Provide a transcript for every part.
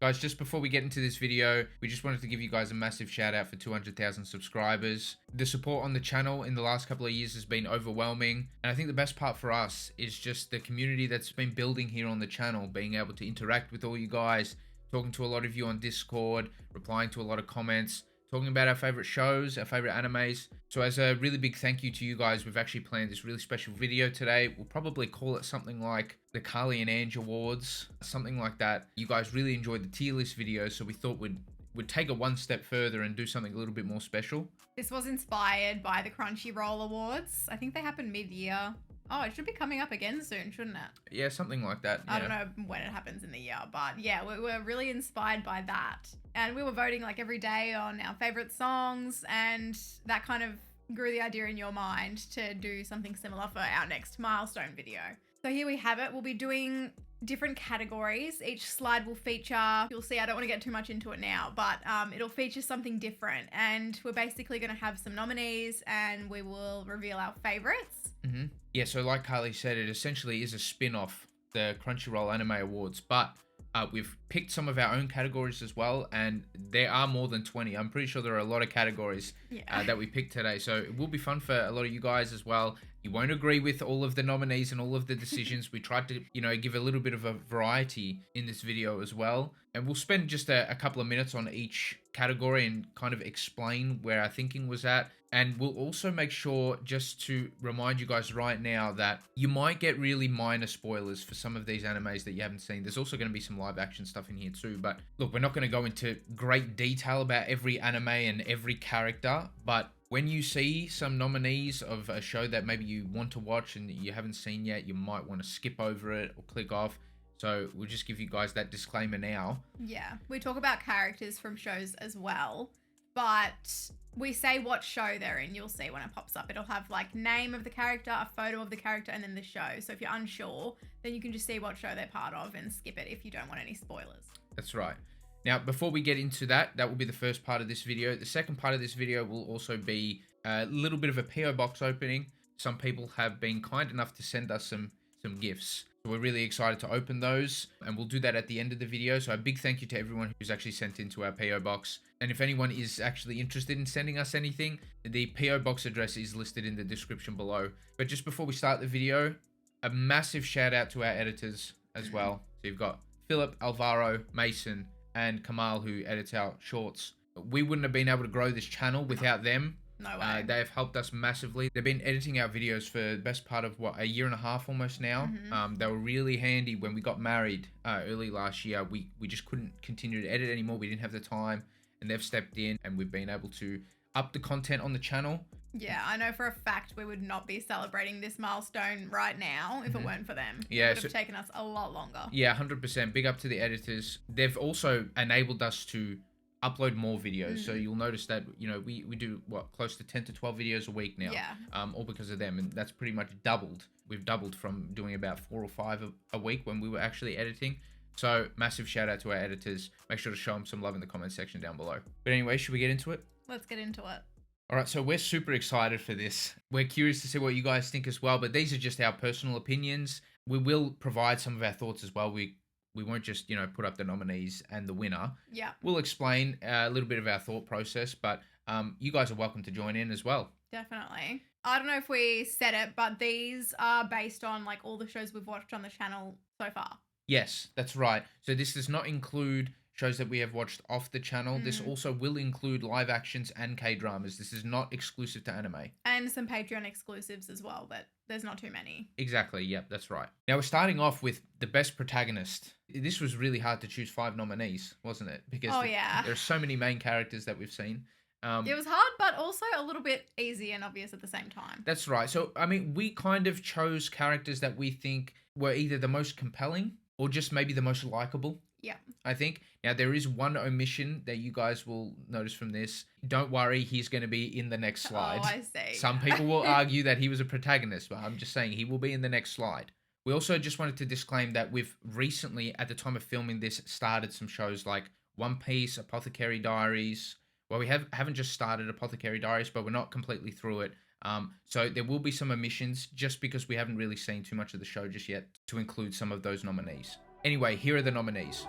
Guys, just before we get into this video, we just wanted to give you guys a massive shout out for 200,000 subscribers. The support on the channel in the last couple of years has been overwhelming. And I think the best part for us is just the community that's been building here on the channel, being able to interact with all you guys, talking to a lot of you on Discord, replying to a lot of comments, talking about our favorite shows, our favorite animes. So as a really big thank you to you guys, we've actually planned this really special video today. We'll probably call it something like the Carlie and Ange Awards, something like that. You guys really enjoyed the tier list video, so we thought we'd take it one step further and do something a little bit more special. This was inspired by the Crunchyroll Awards. I think they happen mid-year. Oh, it should be coming up again soon, shouldn't it? Yeah, something like that. I don't know when it happens in the year, but yeah, we were really inspired by that. And we were voting like every day on our favorite songs, and that kind of grew the idea in your mind to do something similar for our next milestone video. So here we have it. We'll be doing different categories. Each slide will feature, you'll see, I don't want to get too much into it now, but it'll feature something different. And we're basically going to have some nominees and we will reveal our favorites. Yeah, so like Carlie said, it essentially is a spin-off, the Crunchyroll Anime Awards, but we've picked some of our own categories as well, and there are more than 20. I'm pretty sure there are a lot of categories that we picked today, so it will be fun for a lot of you guys as well. You won't agree with all of the nominees and all of the decisions. We tried to, give a little bit of a variety in this video as well, and we'll spend just a couple of minutes on each category and kind of explain where our thinking was at. And we'll also make sure, just to remind you guys right now, that you might get really minor spoilers for some of these animes that you haven't seen. There's also going to be some live action stuff in here too. But look, we're not going to go into great detail about every anime and every character. But when you see some nominees of a show that maybe you want to watch and you haven't seen yet, you might want to skip over it or click off. So we'll just give you guys that disclaimer now. Yeah, we talk about characters from shows as well, but we say what show they're in. You'll see when it pops up. It'll have like name of the character, a photo of the character, and then the show. So if you're unsure, then you can just see what show they're part of and skip it if you don't want any spoilers. That's right. Now, before we get into that, that will be the first part of this video. The second part of this video will also be a little bit of a PO box opening. Some people have been kind enough to send us some gifts. So we're really excited to open those, and we'll do that at the end of the video. So a big thank you to everyone who's actually sent into our PO box. And if anyone is actually interested in sending us anything, the PO box address is listed in the description below. But just before we start the video, a massive shout out to our editors as well. So you've got Philip, Alvaro, Mason, and Kamal, who edits our shorts. We wouldn't have been able to grow this channel without them. No way. They have helped us massively. They've been editing our videos for the best part of, a year and a half almost now. They were really handy when we got married early last year. We just couldn't continue to edit anymore. We didn't have the time, and they've stepped in, and we've been able to up the content on the channel. Yeah, I know for a fact we would not be celebrating this milestone right now if it weren't for them. Yeah, it would have taken us a lot longer. Yeah, 100%. Big up to the editors. They've also enabled us to upload more videos. So you'll notice that, we do, close to 10 to 12 videos a week now. Yeah. All because of them. And that's pretty much doubled. We've doubled from doing about 4 or 5 a week when we were actually editing. So massive shout out to our editors. Make sure to show them some love in the comment section down below. But anyway, should we get into it? Let's get into it. All right, so we're super excited for this. We're curious to see what you guys think as well, but these are just our personal opinions. We will provide some of our thoughts as well. We won't just, put up the nominees and the winner. Yeah. We'll explain a little bit of our thought process, but you guys are welcome to join in as well. Definitely. I don't know if we said it, but these are based on like all the shows we've watched on the channel so far. Yes, that's right. So this does not include shows that we have watched off the channel. This also will include live actions and K-dramas. This is not exclusive to anime. And some Patreon exclusives as well, but there's not too many. Exactly, yep, that's right. Now we're starting off with the best protagonist. This was really hard to choose 5 nominees, wasn't it? Because there are so many main characters that we've seen. It was hard, but also a little bit easy and obvious at the same time. That's right. So, we kind of chose characters that we think were either the most compelling or just maybe the most likable. Yeah. I think. Now, there is one omission that you guys will notice from this. Don't worry, he's going to be in the next slide. Oh, I see. Some people will argue that he was a protagonist, but I'm just saying he will be in the next slide. We also just wanted to disclaim that we've recently, at the time of filming this, started some shows like One Piece, Apothecary Diaries. Well, we haven't just started Apothecary Diaries, but we're not completely through it. So there will be some omissions just because we haven't really seen too much of the show just yet to include some of those nominees. Anyway, here are the nominees.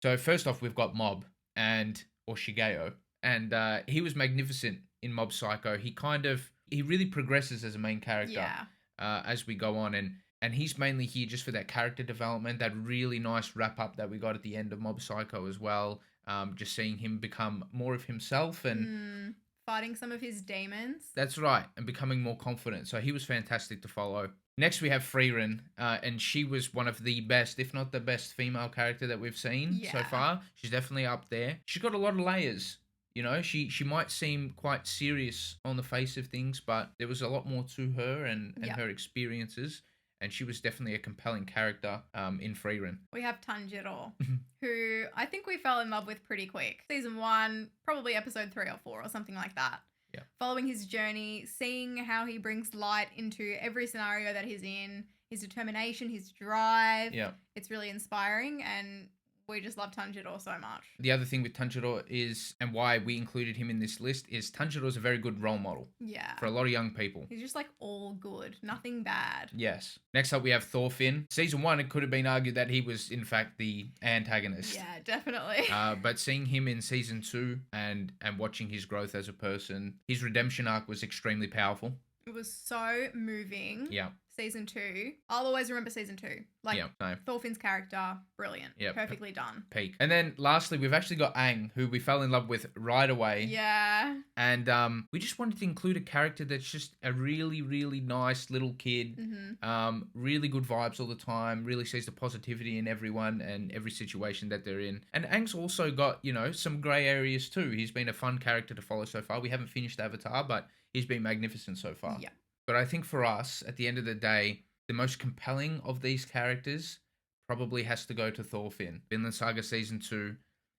So first off, we've got Mob or Shigeo, and he was magnificent in Mob Psycho. He really progresses as a main character Yeah. as we go on, and he's mainly here just for that character development, that really nice wrap up that we got at the end of Mob Psycho as well. Just seeing him become more of himself and Fighting some of his demons. that's right, and becoming more confident. So he was fantastic to follow. Next, we have Frieren, and she was one of the best, if not the best, female character that we've seen so far. She's definitely up there. She's got a lot of layers. You know, she might seem quite serious on the face of things, but there was a lot more to her and her experiences. And she was definitely a compelling character in Frieren. We have Tanjiro, who I think we fell in love with pretty quick. Season 1, probably episode 3 or 4 or something like that. Yeah. Following his journey, seeing how he brings light into every scenario that he's in, his determination, his drive. Yeah. It's really inspiring, and we just love Tanjiro so much. The other thing with Tanjiro is, and why we included him in this list, is Tanjiro is a very good role model. Yeah. For a lot of young people. He's just like all good, nothing bad. Yes. Next up, we have Thorfinn. Season 1, it could have been argued that he was, in fact, the antagonist. Yeah, definitely. But seeing him in Season 2 and watching his growth as a person, his redemption arc was extremely powerful. It was so moving. Yeah. Season 2. I'll always remember Season 2. Like, Thorfinn's character, brilliant. Yeah. Perfectly done. Peak. And then lastly, we've actually got Aang, who we fell in love with right away. Yeah. And we just wanted to include a character that's just a really, really nice little kid. Really good vibes all the time. Really sees the positivity in everyone and every situation that they're in. And Aang's also got, you know, some grey areas too. He's been a fun character to follow so far. We haven't finished Avatar, but he's been magnificent so far. Yeah. But I think for us, at the end of the day, the most compelling of these characters probably has to go to Thorfinn. Vinland Saga Season 2,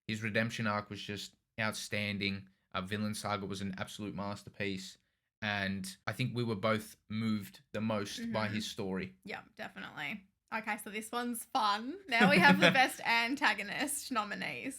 his redemption arc was just outstanding. Vinland Saga was an absolute masterpiece. And I think we were both moved the most by his story. Yeah, definitely. Okay, so this one's fun. Now we have the best antagonist nominees.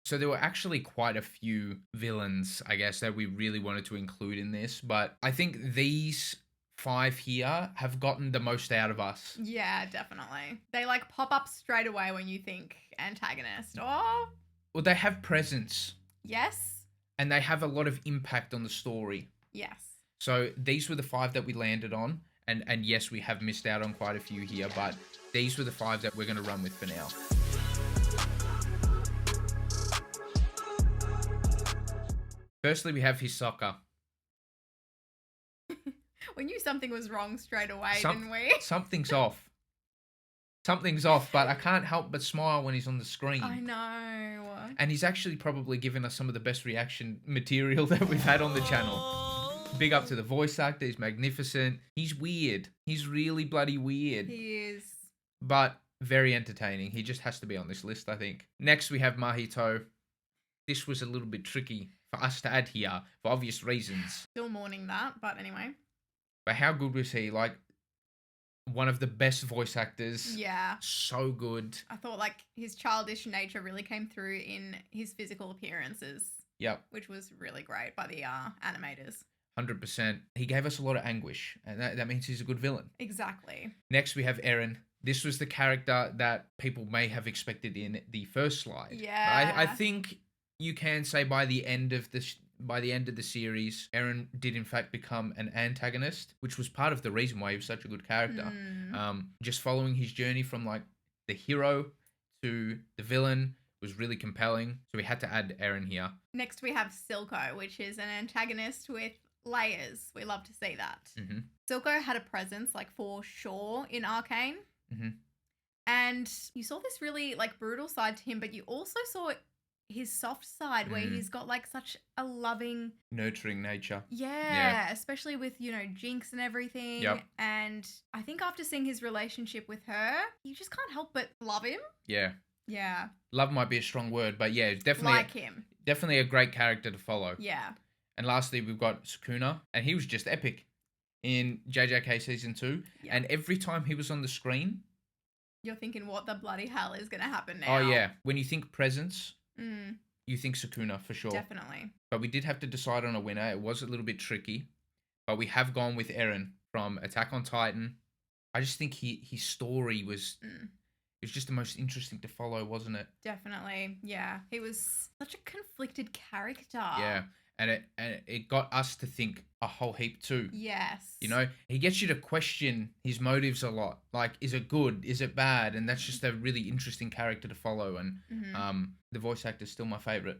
So there were actually quite a few villains, I guess, that we really wanted to include in this. But I think these 5 here have gotten the most out of us. Yeah, definitely. They like pop up straight away when you think antagonist. Oh. Well, they have presence. Yes. And they have a lot of impact on the story. Yes. So these were the 5 that we landed on. And yes, we have missed out on quite a few here, but these were the 5 that we're going to run with for now. Firstly, we have Hisoka. We knew something was wrong straight away, didn't we? Something's off. Something's off, but I can't help but smile when he's on the screen. I know. And he's actually probably given us some of the best reaction material that we've had on the channel. Big up to the voice actor. He's magnificent. He's weird. He's really bloody weird. He is. But very entertaining. He just has to be on this list, I think. Next, we have Mahito. This was a little bit tricky for us to add here for obvious reasons. Still mourning that, but anyway. But how good was he? Like, one of the best voice actors. Yeah. So good. I thought, like, his childish nature really came through in his physical appearances. Yep. Which was really great by the animators. 100%. He gave us a lot of anguish, and that means he's a good villain. Exactly. Next, we have Eren. This was the character that people may have expected in the first slide. Yeah. I think you can say by the end of the series, Eren did in fact become an antagonist, which was part of the reason why he was such a good character. Just following his journey from like the hero to the villain was really compelling. So we had to add Eren here. Next, we have Silco, which is an antagonist with layers. We love to see that. Silco had a presence, like, for sure in Arcane. And you saw this really, like, brutal side to him, but you also saw his soft side where he's got, like, such a loving, nurturing nature. Yeah, especially with, you know, Jinx and everything. Yep. And I think after seeing his relationship with her, you just can't help but love him. Yeah. Yeah. Love might be a strong word, but yeah, definitely like him. Definitely a great character to follow. Yeah. And lastly, we've got Sukuna, and he was just epic in JJK Season 2. Yep. And every time he was on the screen, you're thinking, what the bloody hell is going to happen now? Oh, yeah. When you think presence, you think Sukuna for sure. Definitely. But we did have to decide on a winner. It was a little bit tricky, but we have gone with Eren from Attack on Titan. I just think his story was He was just the most interesting to follow, wasn't it? Definitely. Yeah. He was such a conflicted character. Yeah. And it got us to think a whole heap too. Yes. You know, he gets you to question his motives a lot. Like, is it good? Is it bad? And that's just a really interesting character to follow. And the voice actor's still my favorite.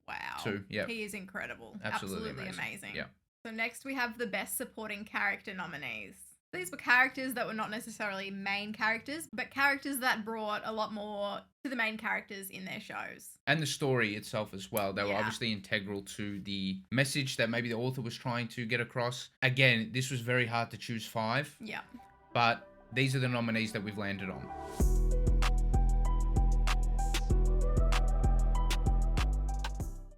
Wow. Too. Yeah. He is incredible. Absolutely amazing. Yeah. So next we have the best supporting character nominees. These were characters that were not necessarily main characters, but characters that brought a lot more to the main characters in their shows. And the story itself as well. They were obviously integral to the message that maybe the author was trying to get across. Again, this was very hard to choose 5. Yeah. But these are the nominees that we've landed on.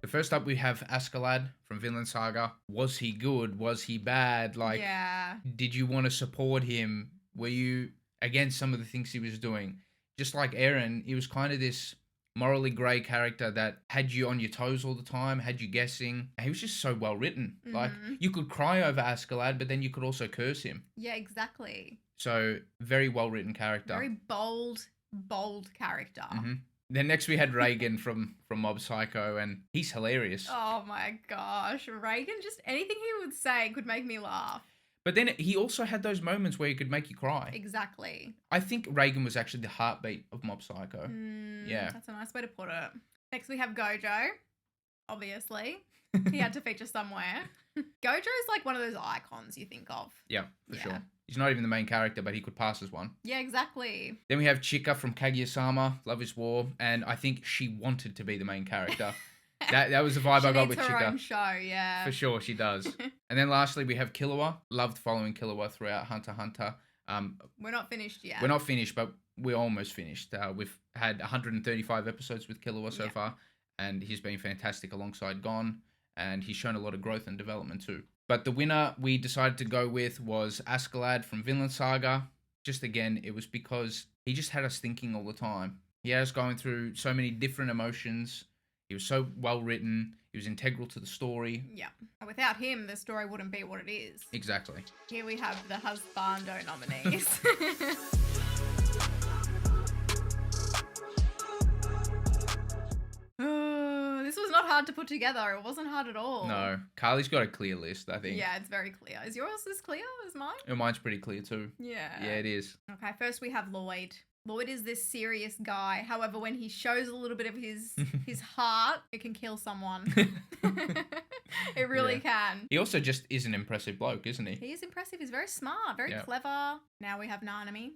First up, we have Askeladd from Vinland Saga. Was he good? Was he bad? Like, did you want to support him? Were you against some of the things he was doing? Just like Eren, he was kind of this morally grey character that had you on your toes all the time, had you guessing. He was just so well written. Like, you could cry over Askeladd, but then you could also curse him. Yeah, exactly. So, very well written character. Very bold character. Then next we had Reagan from Mob Psycho, and he's hilarious. Oh my gosh. Reagan, just anything he would say could make me laugh. But then he also had those moments where he could make you cry. Exactly. I think Reagan was actually the heartbeat of Mob Psycho. Yeah. That's a nice way to put it. Next we have Gojo. Obviously. He had to feature somewhere. Gojo is like one of those icons you think of. Yeah, for sure. He's not even the main character, but he could pass as one. Yeah, exactly. Then we have Chika from Kaguya-sama, Love is War, and I think she wanted to be the main character. that was the vibe I got with Chika. She needs her own show, yeah. For sure, she does. And then lastly, we have Killua. Loved following Killua throughout Hunter x Hunter. We're not finished yet. We're not finished, but we're almost finished. We've had 135 episodes with Killua so far, and he's been fantastic alongside Gon, and he's shown a lot of growth and development too. But the winner we decided to go with was Askeladd from Vinland Saga. Just again, it was because he just had us thinking all the time. He had us going through so many different emotions. He was so well written. He was integral to the story. Yeah. Without him, the story wouldn't be what it is. Exactly. Here we have the Husbando nominees. This was not hard to put together. It wasn't hard at all. No. Carlie's got a clear list, I think. Yeah, it's very clear. Is yours as clear as mine? Mine's pretty clear too. Yeah. Yeah, it is. Okay, first we have Lloyd. Lloyd is this serious guy. However, when he shows a little bit of his heart, it can kill someone. It really can. He also just is an impressive bloke, isn't he? He is impressive. He's very smart, very clever. Now we have Nanami.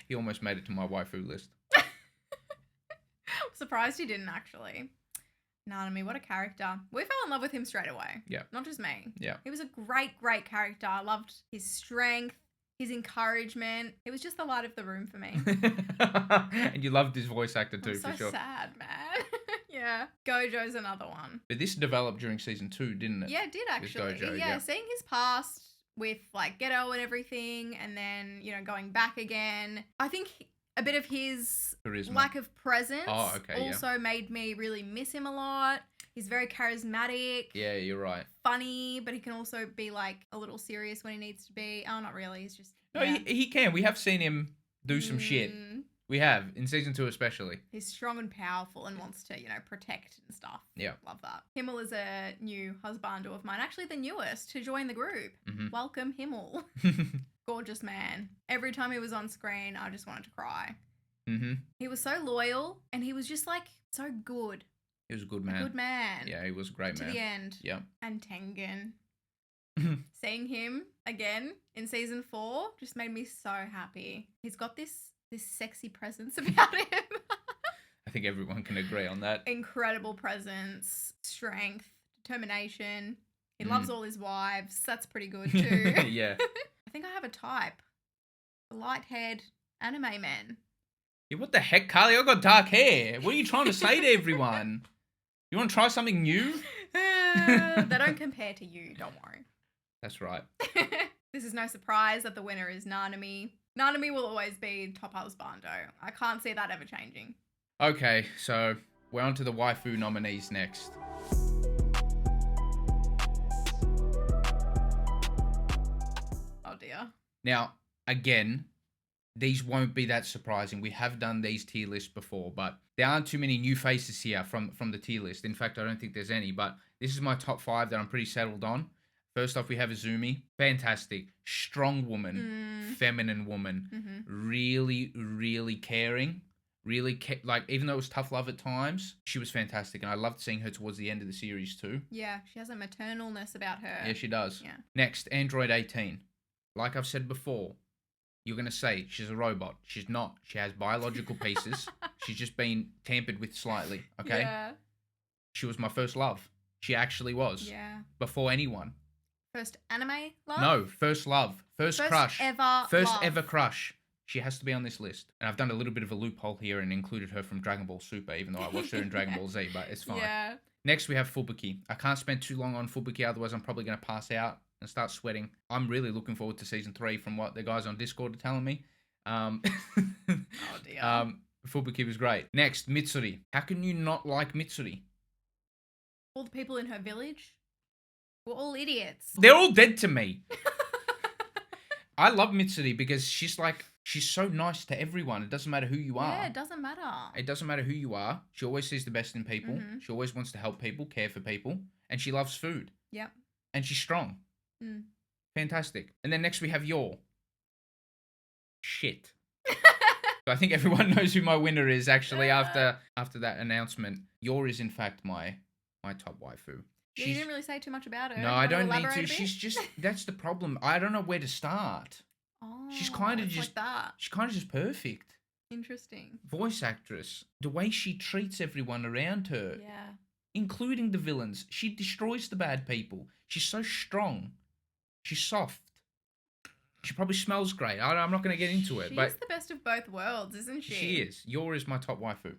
He almost made it to my waifu list. I'm surprised he didn't, actually. Nanami, what a character. We fell in love with him straight away. Yeah. Not just me. Yeah. He was a great character. I loved his strength, his encouragement. He was just the light of the room for me. And you loved his voice actor too, for sure. So sad, man. Yeah. Gojo's another one. But this developed during season 2, didn't it? Yeah, it did actually. Gojo, yeah, seeing his past with like Ghetto and everything, and then, you know, going back again. I think a bit of his charisma. Lack of presence also made me really miss him a lot. He's very charismatic. Yeah, you're right. Funny, but he can also be like a little serious when he needs to be. Oh, not really. He's just... No, he can. We have seen him do some shit. We have, in season 2 especially. He's strong and powerful and wants to, you know, protect and stuff. Yeah. Love that. Himmel is a new husbando of mine. Actually, the newest to join the group. Welcome, Himmel. Gorgeous man. Every time he was on screen, I just wanted to cry. He was so loyal, and he was just, like, so good. He was a good man. A good man. Yeah, he was a great man. To the end. Yeah. And Tengen. Seeing him again in season 4 just made me so happy. He's got this sexy presence about him. I think everyone can agree on that. Incredible presence, strength, determination. He loves all his wives. That's pretty good too. Yeah. I think I have a type. A light-haired anime man. Yeah, what the heck, Carlie? I've got dark hair. What are you trying to say to everyone? You want to try something new? They don't compare to you, don't worry. That's right. This is no surprise that the winner is Nanami. Nanami will always be top husbando. I can't see that ever changing. Okay, so we're on to the waifu nominees next. Oh dear. Now, again, these won't be that surprising. We have done these tier lists before, but there aren't too many new faces here from the tier list. In fact, I don't think there's any, but this is my top 5 that I'm pretty settled on. First off, we have Izumi. Fantastic. Strong woman. Feminine woman. Really, really caring. Really, like, even though it was tough love at times, she was fantastic. And I loved seeing her towards the end of the series too. Yeah, she has a maternalness about her. Yeah, she does. Yeah. Next, Android 18. Like I've said before, you're going to say she's a robot. She's not. She has biological pieces. She's just been tampered with slightly, okay? Yeah. She was my first love. She actually was. Yeah. Before anyone. First anime love? No, first love. First crush. First love. ever crush. She has to be on this list. And I've done a little bit of a loophole here and included her from Dragon Ball Super, even though I watched her in Dragon Ball Z, but it's fine. Yeah. Next, we have Fubuki. I can't spend too long on Fubuki, otherwise I'm probably going to pass out and start sweating. I'm really looking forward to season 3 from what the guys on Discord are telling me. Oh dear. Fubuki was great. Next, Mitsuri. How can you not like Mitsuri? All the people in her village were all idiots. They're all dead to me. I love Mitsuri because she's so nice to everyone. It doesn't matter who you are. Yeah, it doesn't matter. It doesn't matter who you are. She always sees the best in people. She always wants to help people, care for people. And she loves food. Yep. And she's strong. Fantastic. And then next we have Yor. Shit. So I think everyone knows who my winner is actually after that announcement. Yor is in fact my top waifu. Yeah, you didn't really say too much about her. No, I don't need to. She's just, that's the problem. I don't know where to start. Oh, she's kind of just like that. She's kind of just perfect. Interesting. Voice actress. The way she treats everyone around her. Yeah. Including the villains. She destroys the bad people. She's so strong. She's soft. She probably smells great. I'm not going to get into it. But she's the best of both worlds, isn't she? She is. Yor is my top waifu.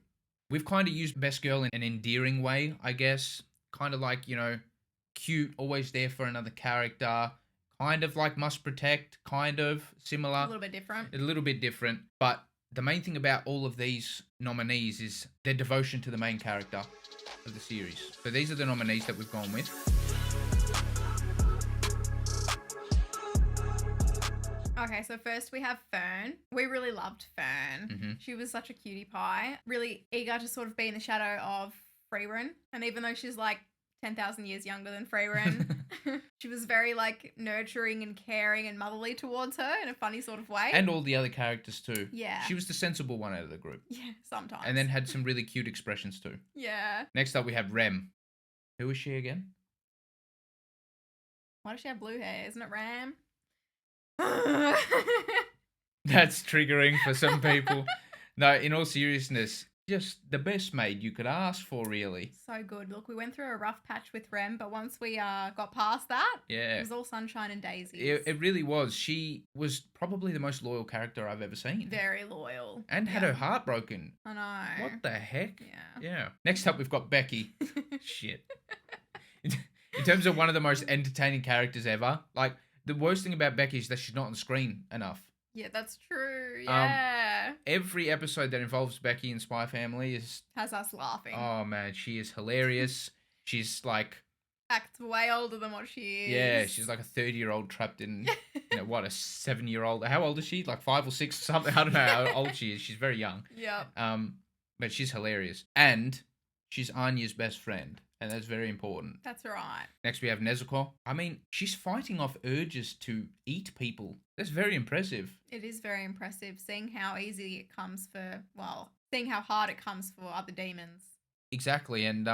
We've kind of used best girl in an endearing way, I guess. Kind of like, cute, always there for another character. Kind of like must protect, kind of similar. A little bit different. A little bit different. But the main thing about all of these nominees is their devotion to the main character of the series. So these are the nominees that we've gone with. Okay, so first we have Fern. We really loved Fern. She was such a cutie pie. Really eager to sort of be in the shadow of Frieren. And even though she's like 10,000 years younger than Frieren, she was very like nurturing and caring and motherly towards her in a funny sort of way. And all the other characters too. Yeah. She was the sensible one out of the group. Yeah, sometimes. And then had some really cute expressions too. Yeah. Next up we have Rem. Who is she again? Why does she have blue hair? Isn't it Ram? That's triggering for some people. No, in all seriousness, just the best maid you could ask for, really. So good. Look, we went through a rough patch with Rem, but once we got past that, yeah, it was all sunshine and daisies. It really was. She was probably the most loyal character I've ever seen. Very loyal. And had her heart broken. I know. What the heck? Yeah. Yeah. Next up, we've got Becky. Shit. In terms of one of the most entertaining characters ever, like, the worst thing about Becky is that she's not on the screen enough. Yeah, that's true. Yeah. Every episode that involves Becky and Spy Family has us laughing. Oh man, she is hilarious. She's like acts way older than what she is. Yeah, she's like a 30-year-old trapped in a 7-year-old. How old is she? Like 5 or 6 or something. I don't know how old she is. She's very young. Yep. But she's hilarious. And she's Anya's best friend. And that's very important. That's right. Next, we have Nezuko. I mean, she's fighting off urges to eat people. That's very impressive. It is very impressive, seeing how easy it comes seeing how hard it comes for other demons. Exactly. And,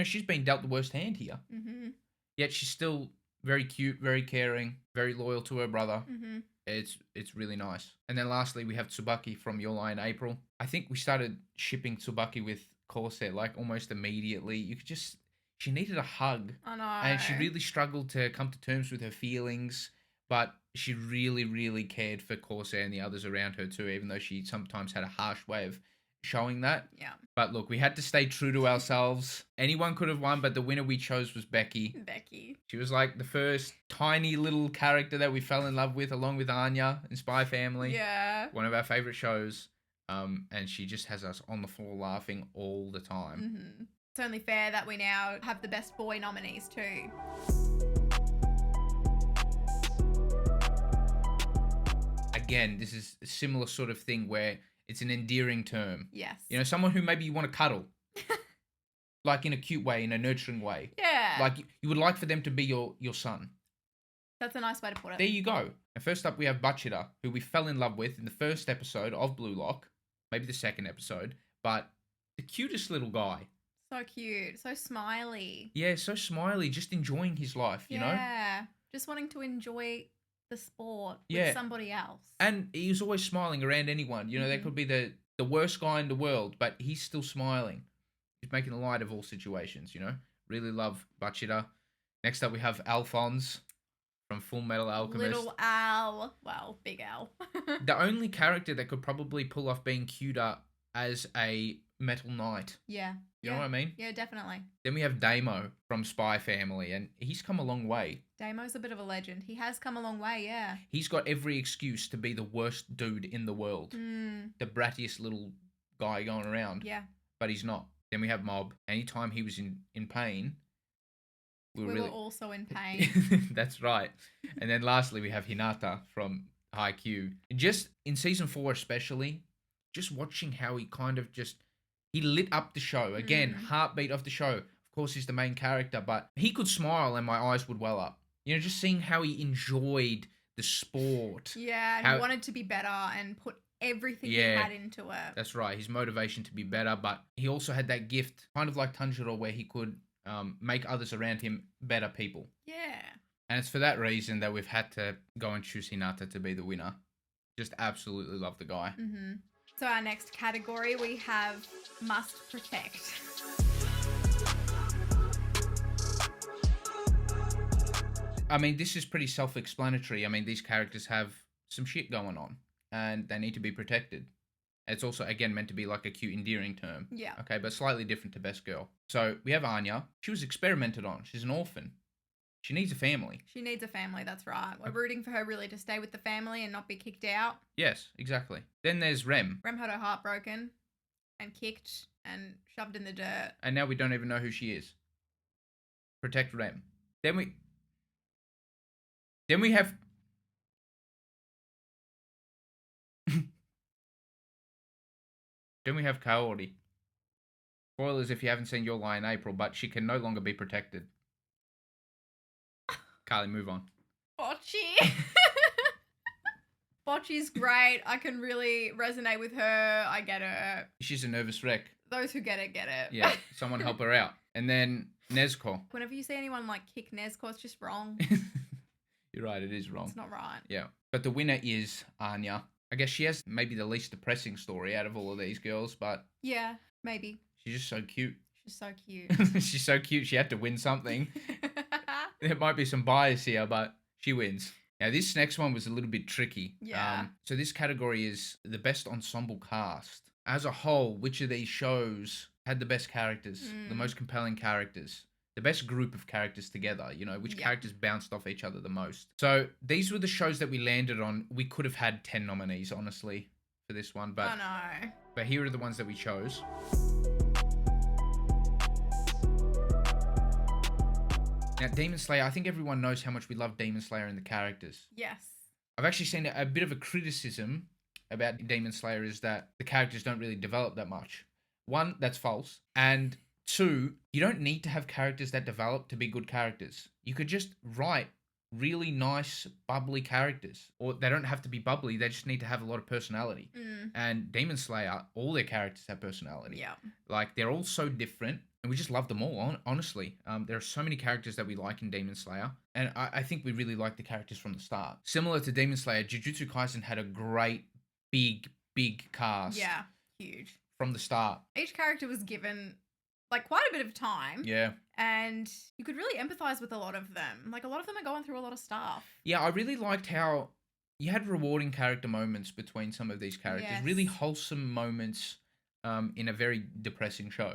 she's been dealt the worst hand here. Mm-hmm. Yet she's still very cute, very caring, very loyal to her brother. Mm-hmm. It's really nice. And then lastly, we have Tsubaki from Your Lie in April. I think we started shipping Tsubaki with Corset like almost immediately. She needed a hug. I know. And she really struggled to come to terms with her feelings, but she really, really cared for Corset and the others around her too, even though she sometimes had a harsh way of showing that. Yeah. But look, we had to stay true to ourselves. Anyone could have won, but the winner we chose was Becky. She was like the first tiny little character that we fell in love with, along with Anya in Spy Family. Yeah. One of our favorite shows. And she just has us on the floor laughing all the time. Mm-hmm. It's only fair that we now have the best boy nominees too. again, this is a similar sort of thing where it's an endearing term. Yes. You know, someone who maybe you want to cuddle. Like in a cute way, in a nurturing way. Yeah. Like you would like for them to be your son. That's a nice way to put it. There you go. And first up, we have Bachira, who we fell in love with in the first episode of Blue Lock. Maybe the second episode. But the cutest little guy. So cute. So smiley. Yeah, so smiley. Just enjoying his life, you know? Yeah. Just wanting to enjoy the sport with somebody else. And he's always smiling around anyone. You know, they could be the worst guy in the world, but he's still smiling. He's making light of all situations, you know? Really love Bachira. Next up, we have Alphonse from Full Metal Alchemist. Little Al. Well, Big Al. The only character that could probably pull off being cuter as a Metal Knight. Yeah. You know what I mean? Yeah, definitely. Then we have Damo from Spy Family, and he's come a long way. Damo's a bit of a legend. He has come a long way, yeah. He's got every excuse to be the worst dude in the world. The brattiest little guy going around. Yeah. But he's not. Then we have Mob. Anytime he was in pain, we were also in pain. That's right. And then lastly, we have Hinata from Haikyuu. Just in season 4 especially, just watching how he kind of he lit up the show. Again, heartbeat of the show. Of course, he's the main character, but he could smile and my eyes would well up. You know, just seeing how he enjoyed the sport. Yeah, and he wanted to be better and put everything he had into it. That's right. His motivation to be better, but he also had that gift, kind of like Tanjiro, where he could make others around him better people. Yeah. And it's for that reason that we've had to go and choose Hinata to be the winner. Just absolutely love the guy. So our next category, we have Must Protect. I mean, this is pretty self-explanatory. I mean, these characters have some shit going on, and they need to be protected. It's also, again, meant to be like a cute, endearing term. Yeah. Okay, but slightly different to Best Girl. So we have Anya. She was experimented on. She's an orphan. She needs a family. She needs a family, that's right. We're rooting for her really to stay with the family and not be kicked out. Yes, exactly. Then there's Rem. Rem had her heart broken and kicked and shoved in the dirt. And now we don't even know who she is. Protect Rem. Then we have... Then we have Kaori. Spoilers if you haven't seen Your Lie in April, but she can no longer be protected. Carlie, move on. Bocce. Bocce's great. I can really resonate with her. I get her. She's a nervous wreck. Those who get it, get it. Yeah, someone help her out. And then Nezuko. Whenever you see anyone like kick Nezuko, it's just wrong. You're right, it is wrong. It's not right. Yeah. But the winner is Anya. I guess she has maybe the least depressing story out of all of these girls, but... Yeah, maybe. She's just so cute. She's so cute. She's so cute, she had to win something. There might be some bias here, but she wins. Now, this next one was a little bit tricky. Yeah. So this category is the best ensemble cast. As a whole, which of these shows had the best characters, the most compelling characters, the best group of characters together, you know, which characters bounced off each other the most. So these were the shows that we landed on. We could have had 10 nominees, honestly, for this one. But, oh, no. But here are the ones that we chose. Now, Demon Slayer, I think everyone knows how much we love Demon Slayer and the characters. Yes. I've actually seen a bit of a criticism about Demon Slayer is that the characters don't really develop that much. One, that's false. And two, you don't need to have characters that develop to be good characters. You could just write really nice, bubbly characters. Or they don't have to be bubbly, they just need to have a lot of personality. And Demon Slayer, all their characters have personality. Yeah. Like, they're all so different. And we just love them all, honestly. There are so many characters that we like in Demon Slayer. And I think we really like the characters from the start. Similar to Demon Slayer, Jujutsu Kaisen had a great, big cast. Yeah, huge. From the start. Each character was given, like, quite a bit of time. Yeah. And you could really empathize with a lot of them. Like, a lot of them are going through a lot of stuff. Yeah, I really liked how you had rewarding character moments between some of these characters. Yes. Really wholesome moments. In a very depressing show.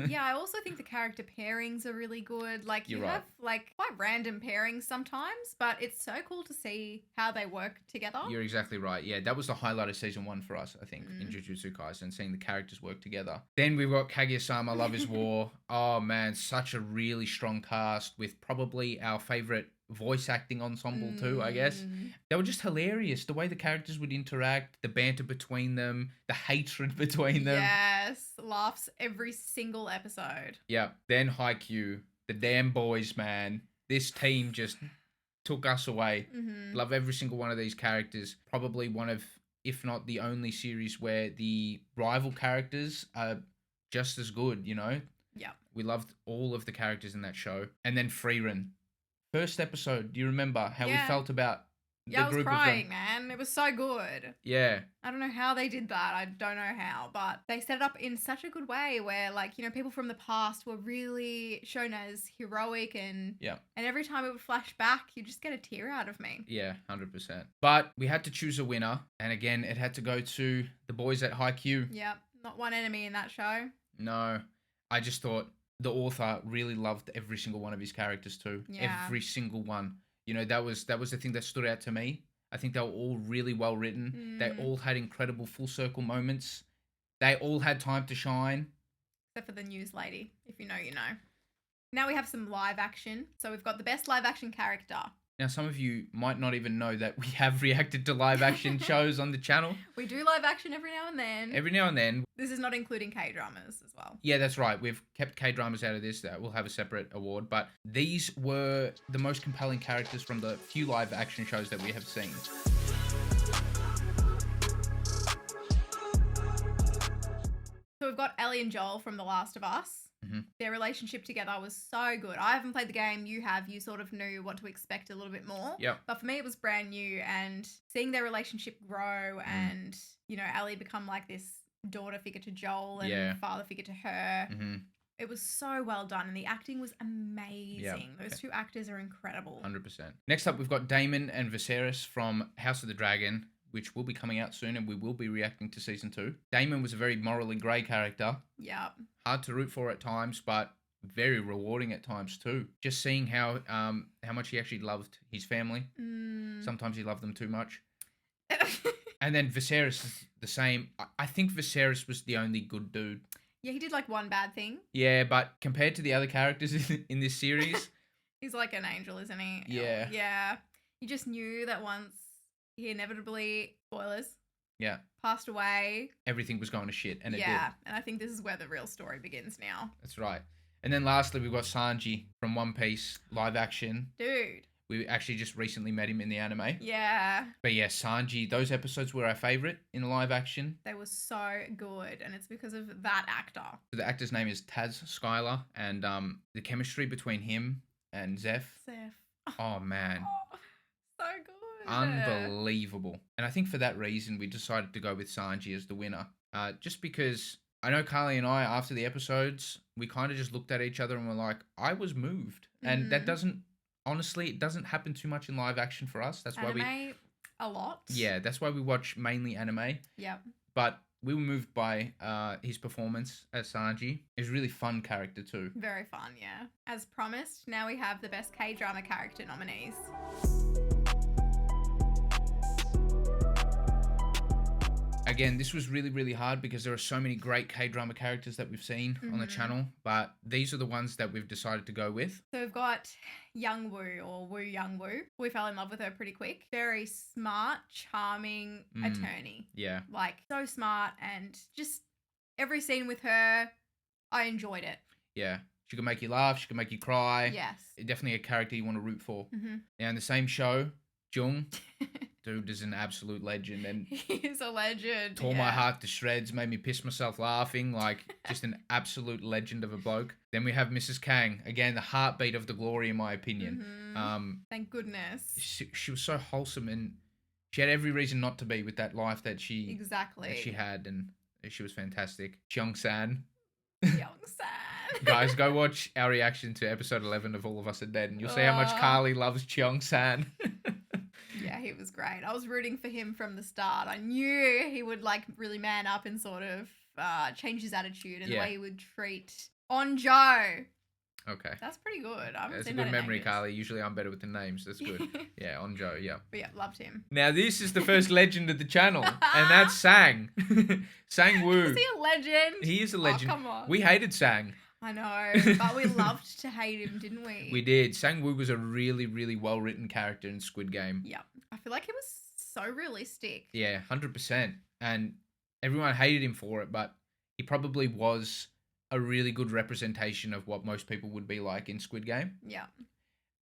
Yeah, I also think the character pairings are really good. Like, you You're right. have, like, quite random pairings sometimes, but it's so cool to see how they work together. You're exactly right. Yeah, that was the highlight of season 1 for us, I think, in Jujutsu Kaisen, seeing the characters work together. Then we've got Kaguya-sama, Love is War. Oh, man, such a really strong cast with probably our favorite voice acting ensemble too, I guess. Mm. They were just hilarious. The way the characters would interact, the banter between them, the hatred between them. Yes, laughs every single episode. Yeah. Then Haikyuu, the damn boys, man. This team just took us away. Mm-hmm. Love every single one of these characters. Probably one of, if not the only series where the rival characters are just as good, you know? Yeah. We loved all of the characters in that show. And then Freerin. First episode, do you remember how we felt about the I was group crying, of them? man. It was so good. Yeah. I don't know how they did that. I don't know how, but they set it up in such a good way where, like, you know, people from the past were really shown as heroic and every time it would flash back, you just get a tear out of me. Yeah, 100%. But we had to choose a winner, and again, it had to go to the boys at Haikyuu. Yep, not one enemy in that show. No, I just thought the author really loved every single one of his characters too. Yeah. Every single one. You know, that was the thing that stood out to me. I think they were all really well written. They all had incredible full circle moments. They all had time to shine. Except for the news lady. If you know, you know. Now we have some live action. So we've got the best live action character. Now, some of you might not even know that we have reacted to live action shows on the channel. We do live action every now and then. Every now and then. This is not including K-dramas as well. Yeah, that's right. We've kept K-dramas out of this. We'll have a separate award. But these were the most compelling characters from the few live action shows that we have seen. So we've got Ellie and Joel from The Last of Us. Mm-hmm. Their relationship together was so good. I haven't played the game. You have. You sort of knew what to expect a little bit more. Yep. But for me, it was brand new. And seeing their relationship grow and, you know, Ellie become like this daughter figure to Joel and father figure to her. Mm-hmm. It was so well done. And the acting was amazing. Yep. Those two actors are incredible. 100%. Next up, we've got Daemon and Viserys from House of the Dragon, which will be coming out soon, and we will be reacting to season 2. Daemon was a very morally grey character. Yep. Hard to root for at times, but very rewarding at times too. Just seeing how much he actually loved his family. Sometimes he loved them too much. And then Viserys is the same. I think Viserys was the only good dude. Yeah, he did like one bad thing. Yeah, but compared to the other characters in this series... He's like an angel, isn't he? Yeah. Yeah. You just knew that once he inevitably, spoilers, passed away. Everything was going to shit, and it did. Yeah, and I think this is where the real story begins now. That's right. And then lastly, we've got Sanji from One Piece, live action. Dude. We actually just recently met him in the anime. Yeah. But yeah, Sanji, those episodes were our favourite in live action. They were so good, and it's because of that actor. The actor's name is Taz Skylar, and the chemistry between him and Zeph. Oh, man. Oh, so good. Unbelievable. And I think for that reason, we decided to go with Sanji as the winner. Just because I know Carlie and I, after the episodes, we kind of just looked at each other and were like, I was moved. And that doesn't, honestly, it doesn't happen too much in live action for us. That's anime, why a lot. Yeah, that's why we watch mainly anime. Yep. But we were moved by his performance as Sanji. He's a really fun character too. Very fun, yeah. As promised, now we have the best K-drama character nominees. Again, this was really, really hard because there are so many great K-drama characters that we've seen on the channel, but these are the ones that we've decided to go with. So we've got Young Woo, or Woo Young Woo. We fell in love with her pretty quick. Very smart, charming attorney. Yeah. Like, so smart, and just every scene with her, I enjoyed it. Yeah. She could make you laugh, she could make you cry. Yes. Definitely a character you want to root for. Now, in the same show, Jung... Dude is an absolute legend, and he's a legend. Tore my heart to shreds, made me piss myself laughing, like just an absolute legend of a bloke. Then we have Mrs. Kang, again the heartbeat of the glory in my opinion. Thank goodness. She was so wholesome, and she had every reason not to be with that life that she had, and she was fantastic. Cheong-san. Guys, go watch our reaction to episode 11 of All of Us Are Dead, and you'll see how much Carlie loves Cheong-san. Yeah, he was great. I was rooting for him from the start. I knew he would like really man up and sort of change his attitude and the way he would treat Onjo. Okay. That's pretty good. That's a good memory, Carlie. Usually I'm better with the names. That's good. Yeah, Onjo, yeah. But yeah, loved him. Now this is the first legend of the channel, and that's Sang. Sang Woo. Is he a legend? He is a legend. Oh, come on. We hated Sang. I know, but we loved to hate him, didn't we? We did. Sang-woo was a really, really well-written character in Squid Game. Yeah. I feel like he was so realistic. Yeah, 100%. And everyone hated him for it, but he probably was a really good representation of what most people would be like in Squid Game. Yeah.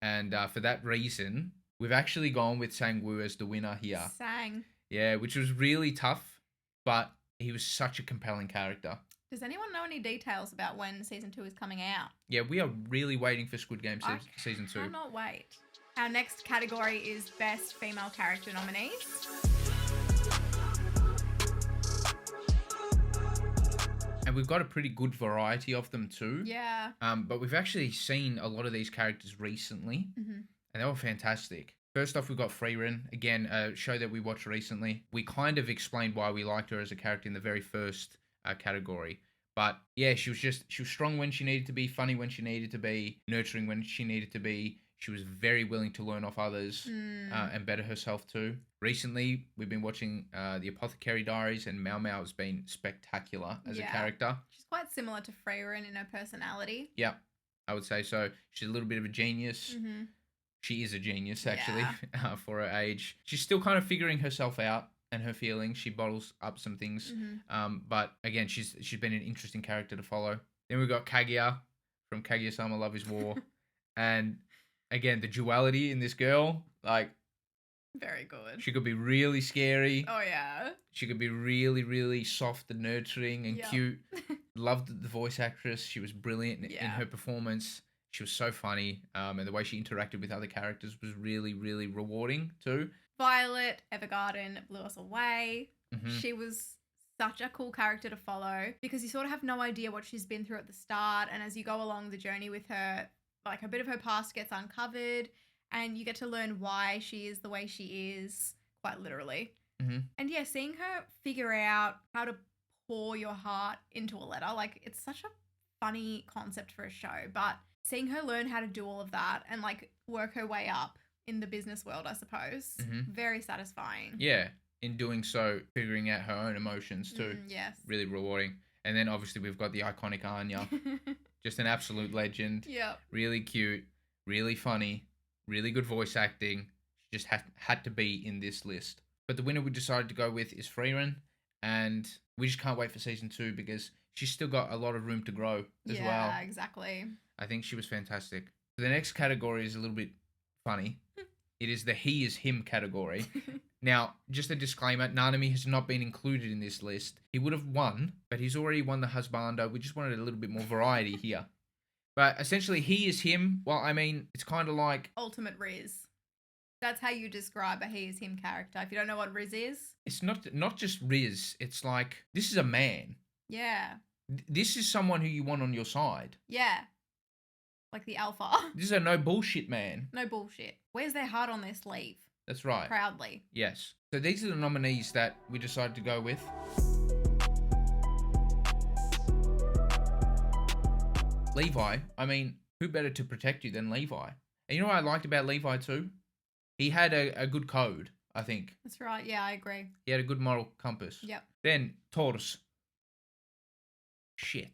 And for that reason, we've actually gone with Sang-woo as the winner here. Sang. Yeah, which was really tough, but he was such a compelling character. Does anyone know any details about when season 2 is coming out? Yeah, we are really waiting for Squid Game season 2. I cannot wait. Our next category is Best Female Character Nominees. And we've got a pretty good variety of them too. Yeah. But we've actually seen a lot of these characters recently, and they were fantastic. First off, we've got Freerin, again, a show that we watched recently. We kind of explained why we liked her as a character in the very first category. But yeah, she was strong when she needed to be, funny when she needed to be, nurturing when she needed to be. She was very willing to learn off others and better herself too. Recently, we've been watching The Apothecary Diaries, and Mao Mao has been spectacular as a character. She's quite similar to Freerin in her personality. Yeah, I would say so. She's a little bit of a genius. She is a genius, actually, for her age. She's still kind of figuring herself out and her feelings. She bottles up some things. But again, she's been an interesting character to follow. Then we've got Kaguya from Kaguya-sama Love is War. And again, the duality in this girl, like... Very good. She could be really scary. Oh, yeah. She could be really, really soft and nurturing and cute. Loved the voice actress. She was brilliant in her performance. She was so funny, and the way she interacted with other characters was really, really rewarding too. Violet Evergarden blew us away. She was such a cool character to follow because you sort of have no idea what she's been through at the start, and as you go along the journey with her, like a bit of her past gets uncovered, and you get to learn why she is the way she is, quite literally. And yeah, seeing her figure out how to pour your heart into a letter, like it's such a funny concept for a show, but seeing her learn how to do all of that and like work her way up in the business world, I suppose, very satisfying. Yeah, in doing so, figuring out her own emotions too. Yes. Really rewarding. And then obviously we've got the iconic Anya, just an absolute legend. Yeah. Really cute, really funny, really good voice acting. She just had to be in this list. But the winner we decided to go with is Freerin, and we just can't wait for season 2 because she's still got a lot of room to grow as well. Yeah, exactly. I think she was fantastic. The next category is a little bit funny. It is the he is him category. Now, just a disclaimer, Nanami has not been included in this list. He would have won, but he's already won the Husbando. We just wanted a little bit more variety here. But essentially, he is him. Well, I mean, it's kind of like... Ultimate Riz. That's how you describe a he is him character. If you don't know what Riz is. It's not just Riz. It's like, this is a man. Yeah. This is someone who you want on your side. Yeah. Like the alpha. This is a no bullshit man. No bullshit. Wears their heart on their sleeve. That's right. Proudly. Yes. So these are the nominees that we decided to go with. Levi. I mean, who better to protect you than Levi? And you know what I liked about Levi too? He had a good code, I think. That's right. Yeah, I agree. He had a good moral compass. Yep. Then, Taurus. Shit.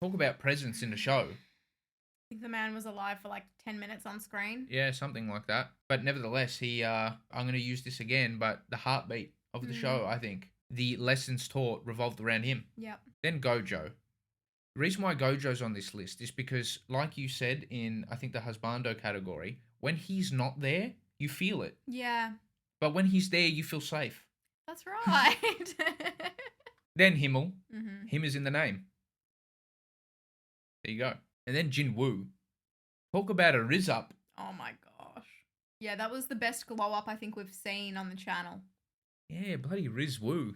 Talk about presence in the show. I think the man was alive for like 10 minutes on screen. Yeah, something like that. But nevertheless, he, I'm going to use this again, but the heartbeat of the show, I think. The lessons taught revolved around him. Yep. Then Gojo. The reason why Gojo's on this list is because, like you said in, I think, the Husbando category, when he's not there, you feel it. Yeah. But when he's there, you feel safe. That's right. Then Himmel. Him is in the name. There you go. And then Jinwoo. Talk about a Riz up. Oh my gosh. Yeah, that was the best glow up I think we've seen on the channel. Yeah, bloody Riz Woo.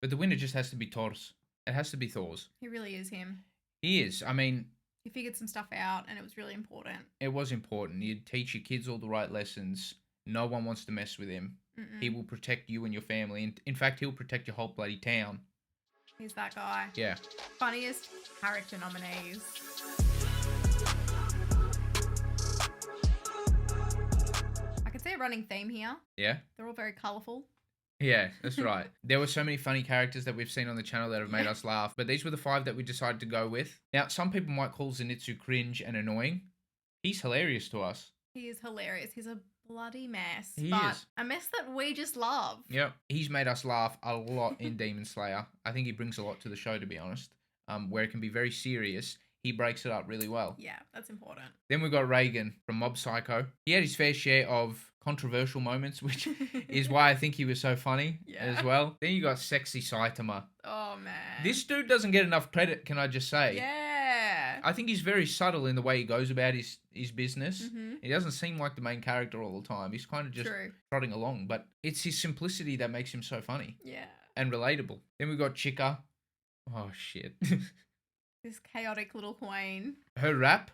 But the winner just has to be Thor's. It has to be Thor's. He really is him. He is. I mean... He figured some stuff out and it was really important. It was important. You'd teach your kids all the right lessons. No one wants to mess with him. He will protect you and your family. And in fact, he'll protect your whole bloody town. He's that guy. Yeah. Funniest character nominees. I could see a running theme here. Yeah? They're all very colourful. Yeah, that's right. There were so many funny characters that we've seen on the channel that have made us laugh, but these were the 5 that we decided to go with. Now, some people might call Zenitsu cringe and annoying. He's hilarious to us. He is hilarious. He's a bloody mess. He but is. a mess that we just love. Yep. He's made us laugh a lot in Demon Slayer. I think he brings a lot to the show, to be honest. Where it can be very serious, he breaks it up really well. Yeah, that's important. Then we've got Reagan from Mob Psycho. He had his fair share of controversial moments, which is why I think he was so funny as well. Then you got Sexy Saitama. Oh, man. This dude doesn't get enough credit, can I just say? Yeah. I think he's very subtle in the way he goes about his business. He doesn't seem like the main character all the time. He's kind of just trotting along, but it's his simplicity that makes him so funny. Yeah. And relatable. Then we've got Chica. Oh, shit. This chaotic little queen. Her rap?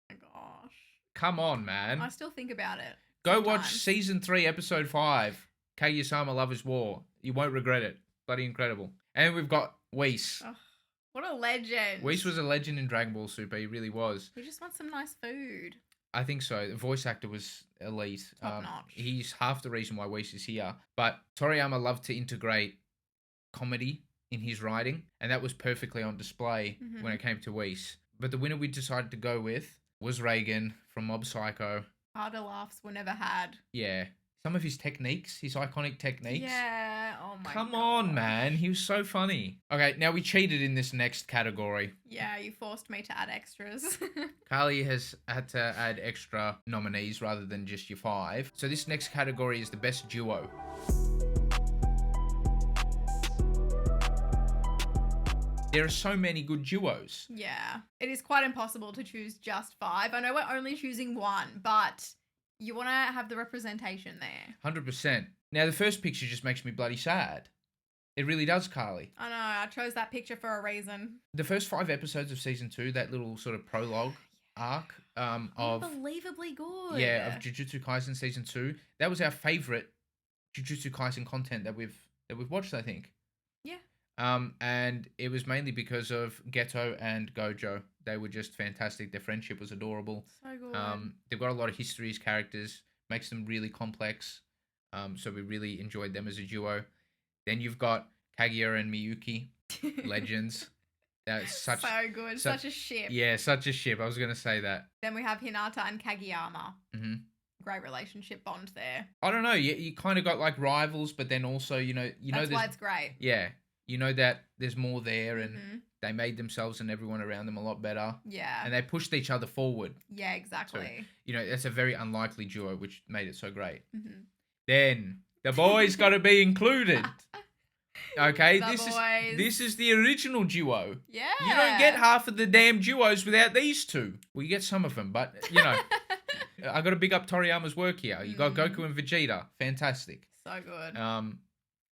Oh, my gosh. Come on, man. I still think about it. Go watch Season 3, Episode 5. Kaguya-sama Love is War. You won't regret it. Bloody incredible. And we've got Whis. Oh, what a legend. Whis was a legend in Dragon Ball Super. He really was. We just want some nice food. I think so. The voice actor was elite. Top notch. He's half the reason why Whis is here. But Toriyama loved to integrate comedy in his writing, and that was perfectly on display when it came to Whis. But the winner we decided to go with was Reagan from Mob Psycho. Harder laughs were never had. Yeah. Some of his techniques, his iconic techniques. Yeah, oh my god. Come on, man. He was so funny. Okay, now we cheated in this next category. Yeah, you forced me to add extras. Carlie has had to add extra nominees rather than just your 5. So this next category is the best duo. There are so many good duos. Yeah, it is quite impossible to choose just 5. I know we're only choosing 1, but you want to have the representation there. 100%. Now, the first picture just makes me bloody sad. It really does, Carlie. I know, I chose that picture for a reason. The first 5 episodes of Season 2, that little sort of prologue arc of... Unbelievably good. Yeah, of Jujutsu Kaisen Season 2. That was our favourite Jujutsu Kaisen content that we've watched, I think. Yeah. And it was mainly because of Geto and Gojo. They were just fantastic. Their friendship was adorable. So good. They've got a lot of history as characters, makes them really complex. So we really enjoyed them as a duo. Then you've got Kaguya and Miyuki, legends. That's so good. Such a ship. Yeah, such a ship. I was gonna say that. Then we have Hinata and Kageyama. Great relationship bond there. I don't know. You kind of got like rivals, but then also That's why it's great. Yeah. You know that there's more there, and they made themselves and everyone around them a lot better. Yeah. And they pushed each other forward. Yeah, exactly. So, that's a very unlikely duo, which made it so great. Then, the boys got to be included. Okay, this is the original duo. Yeah. You don't get half of the damn duos without these two. Well, you get some of them, but, I got to big up Toriyama's work here. You got Goku and Vegeta. Fantastic. So good.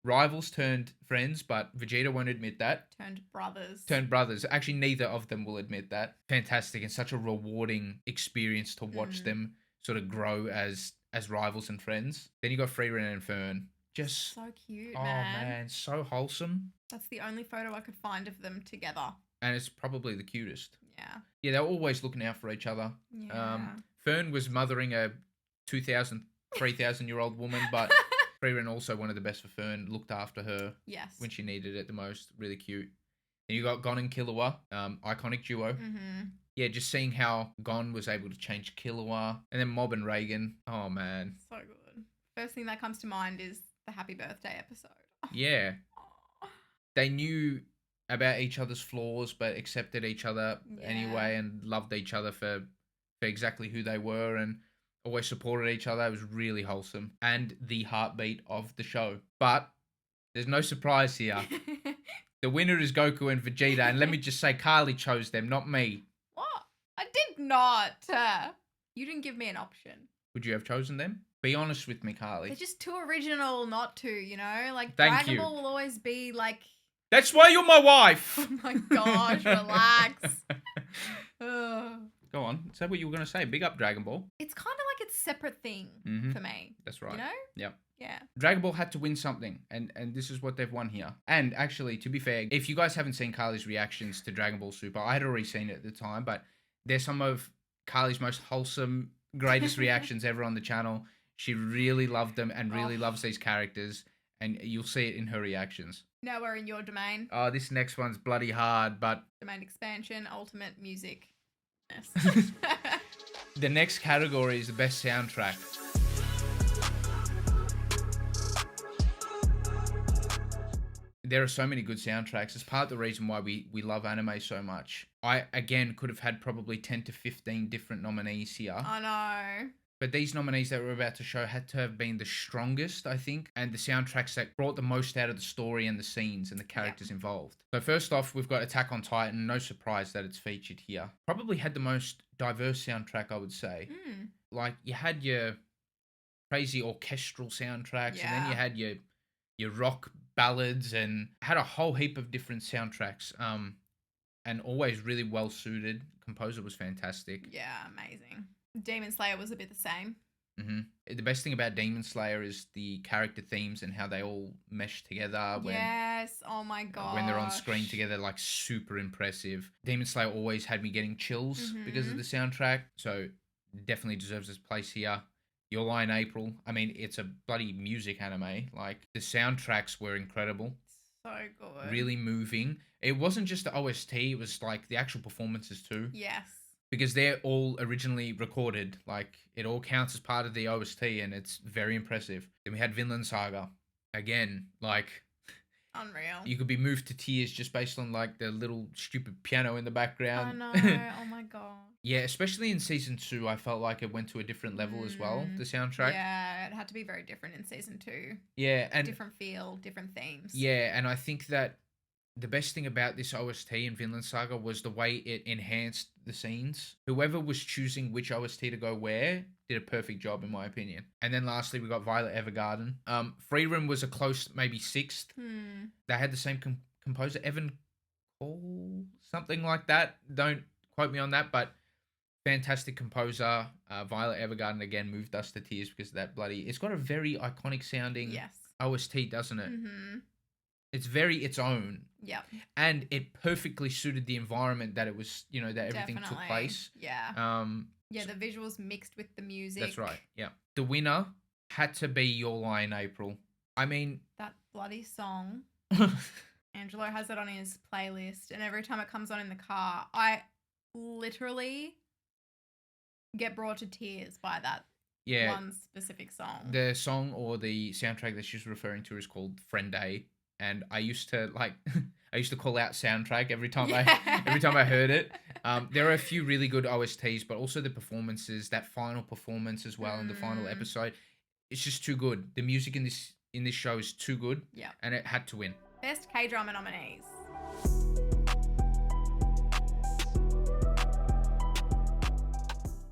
Rivals turned friends, but Vegeta won't admit that. Turned brothers. Actually, neither of them will admit that. Fantastic, and such a rewarding experience to watch them sort of grow as rivals and friends. Then you got Frieren and Fern. Just so cute, oh man, so wholesome. That's the only photo I could find of them together. And it's probably the cutest. Yeah. Yeah, they're always looking out for each other. Yeah. Fern was mothering a 2,000, 3,000-year-old woman, but Frieren also one of the best for Fern, looked after her when she needed it the most. Really cute. And you got Gon and Killua, iconic duo. Yeah, just seeing how Gon was able to change Killua. And then Mob and Reagan. Oh, man. So good. First thing that comes to mind is the happy birthday episode. Yeah. They knew about each other's flaws, but accepted each other anyway and loved each other for exactly who they were and always supported each other. It was really wholesome and the heartbeat of the show. But there's no surprise here. The winner is Goku and Vegeta, and let me just say, Carlie chose them, not me. What? I did not. You didn't give me an option. Would you have chosen them? Be honest with me, Carlie. They're just too original not to, Like, Thank Dragon you. Ball will always be, like... That's why you're my wife! Oh my gosh, relax. Go on. Is that what you were going to say? Big up Dragon Ball. It's kind of like it's a separate thing for me. That's right. You know? Yep. Yeah. Dragon Ball had to win something, and this is what they've won here. And actually, to be fair, if you guys haven't seen Carlie's reactions to Dragon Ball Super, I had already seen it at the time, but they're some of Carlie's most wholesome, greatest reactions ever on the channel. She really loved them and really loves these characters. And you'll see it in her reactions. Now we're in your domain. Oh, this next one's bloody hard, but... Domain expansion, ultimate music. Yes. The next category is the best soundtrack. There are so many good soundtracks. It's part of the reason why we love anime so much. I, again, could have had probably 10 to 15 different nominees here. I know. But these nominees that we're about to show had to have been the strongest, I think, and the soundtracks that brought the most out of the story and the scenes and the characters involved. So first off, we've got Attack on Titan. No surprise that it's featured here. Probably had the most diverse soundtrack, I would say. Like, you had your crazy orchestral soundtracks, and then you had your rock ballads, and had a whole heap of different soundtracks. And always really well suited. Composer was fantastic. Yeah, amazing. Demon Slayer was a bit the same. The best thing about Demon Slayer is the character themes and how they all mesh together. Yes, oh my god. When they're on screen together, like, super impressive. Demon Slayer always had me getting chills because of the soundtrack, so definitely deserves its place here. Your Lie in April, I mean, it's a bloody music anime. Like, the soundtracks were incredible. So good. Really moving. It wasn't just the OST, it was like the actual performances too. Yes. Because they're all originally recorded. Like, it all counts as part of the OST, and it's very impressive. Then we had Vinland Saga. Again, like... Unreal. You could be moved to tears just based on, like, the little stupid piano in the background. I know. Oh my god. Yeah, especially in Season 2, I felt like it went to a different level as well, the soundtrack. Yeah, it had to be very different in Season 2. Yeah, and... Different feel, different themes. Yeah, and I think that the best thing about this OST in Vinland Saga was the way it enhanced the scenes. Whoever was choosing which OST to go where did a perfect job, in my opinion. And then lastly, we got Violet Evergarden. Free Room was a close, maybe 6th. They had the same composer, Evan Cole, something like that. Don't quote me on that, but fantastic composer. Violet Evergarden, again, moved us to tears because of that bloody... It's got a very iconic sounding OST, doesn't it? It's very its own. Yeah. And it perfectly suited the environment that it was, you know, that everything took place. Yeah. Yeah, the visuals mixed with the music. That's right. Yeah. The winner had to be Your Lie in April. I mean... That bloody song. Angelo has it on his playlist, and every time it comes on in the car, I literally get brought to tears by that one specific song. The song or the soundtrack that she's referring to is called Friend A. And I used to call out soundtrack every time I heard it. There are a few really good OSTs, but also the performances, that final performance as well in the final episode, it's just too good. The music in this show is too good. Yeah. And it had to win. Best K-drama nominees.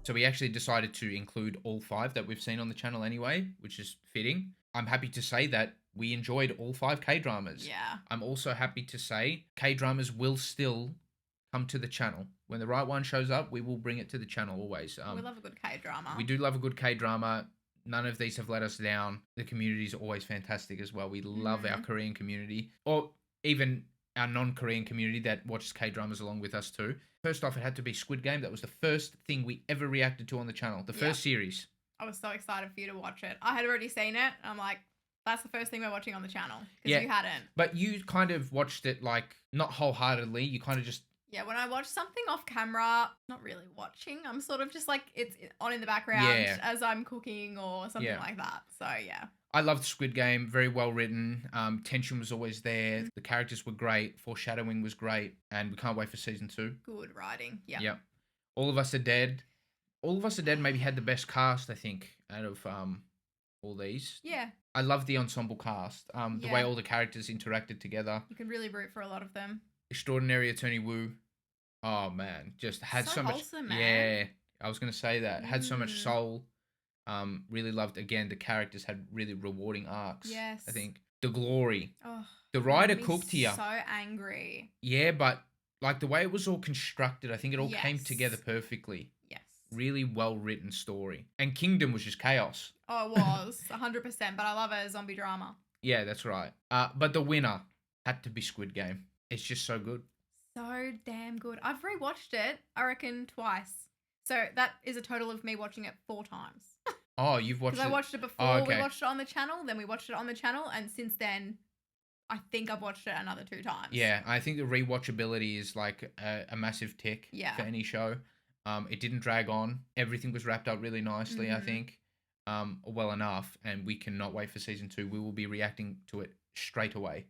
So we actually decided to include all 5 that we've seen on the channel anyway, which is fitting. I'm happy to say that we enjoyed all 5 K-dramas. Yeah. I'm also happy to say K-dramas will still come to the channel. When the right one shows up, we will bring it to the channel always. We love a good K-drama. We do love a good K-drama. None of these have let us down. The community is always fantastic as well. We love our Korean community, or even our non-Korean community that watches K-dramas along with us too. First off, it had to be Squid Game. That was the first thing we ever reacted to on the channel. The first series. I was so excited for you to watch it. I had already seen it. I'm like, that's the first thing we're watching on the channel. Because you hadn't. But you kind of watched it, like, not wholeheartedly. You kind of just... Yeah, when I watch something off camera, not really watching. I'm sort of just like, it's on in the background as I'm cooking or something like that. So, yeah. I loved Squid Game. Very well written. Tension was always there. The characters were great. Foreshadowing was great. And we can't wait for season 2. Good writing. Yeah. Yep. All of Us Are Dead. All of Us Are Dead maybe had the best cast, I think, out of all these. Yeah. I love the ensemble cast. The way all the characters interacted together. You could really root for a lot of them. Extraordinary Attorney Woo. Oh, man. Just had so much... wholesome, man. Yeah. I was going to say that. Had so much soul. Really loved, again, the characters had really rewarding arcs. Yes. I think. The Glory. Oh, the writer cooked here. So angry. Yeah, but like the way it was all constructed, I think it all came together perfectly. Yes. Really well written story. And Kingdom was just chaos. Oh, it was 100%. But I love a zombie drama. Yeah, that's right. But the winner had to be Squid Game. It's just so good. So damn good. I've rewatched it, I reckon, twice. So that is a total of me watching it 4 times. Oh, you've watched Because it. I watched it before Oh, okay. we watched it on the channel, then we watched it on the channel, and since then, I think I've watched it another 2 times. Yeah, I think the rewatchability is like a massive tick Yeah. for any show. It didn't drag on. Everything was wrapped up really nicely, I think. Well enough, and we cannot wait for season 2. We will be reacting to it straight away.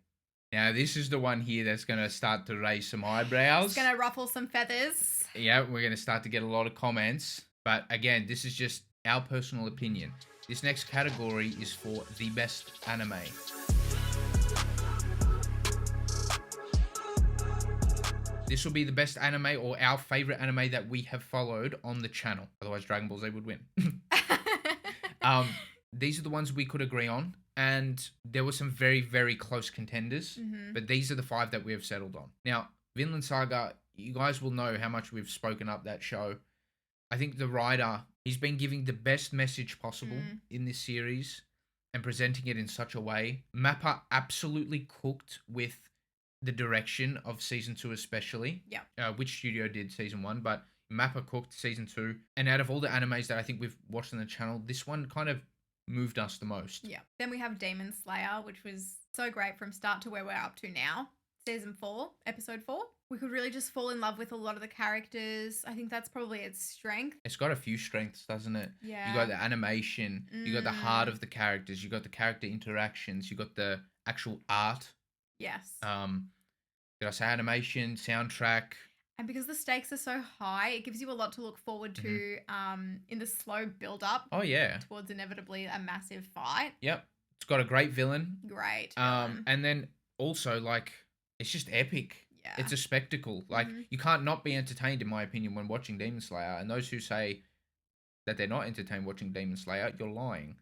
Now, this is the one here that's going to start to raise some eyebrows. It's going to ruffle some feathers. Yeah, we're going to start to get a lot of comments. But again, this is just our personal opinion. This next category is for the best anime. This will be the best anime or our favorite anime that we have followed on the channel. Otherwise, Dragon Ball Z would win. These are the ones we could agree on. And there were some very, very close contenders. But these are the 5 that we have settled on. Now, Vinland Saga, you guys will know how much we've spoken up that show. I think the writer, he's been giving the best message possible in this series and presenting it in such a way. Mappa absolutely cooked with the direction of season 2 especially. Yeah. Which studio did season 1, but Mappa cooked season 2. And out of all the animes that I think we've watched on the channel, this one kind of moved us the most. Yeah. Then we have Demon Slayer, which was so great from start to where we're up to now. Season 4, episode 4. We could really just fall in love with a lot of the characters. I think that's probably its strength. It's got a few strengths, doesn't it? Yeah. You got the animation, you got the heart of the characters, you got the character interactions, you got the actual art. Yes. Did I say animation, soundtrack? And because the stakes are so high, it gives you a lot to look forward to in the slow build-up. Oh, yeah. Towards inevitably a massive fight. Yep. It's got a great villain. Great villain. And then also, like, it's just epic. Yeah. It's a spectacle. Like, you can't not be entertained, in my opinion, when watching Demon Slayer. And those who say that they're not entertained watching Demon Slayer, you're lying.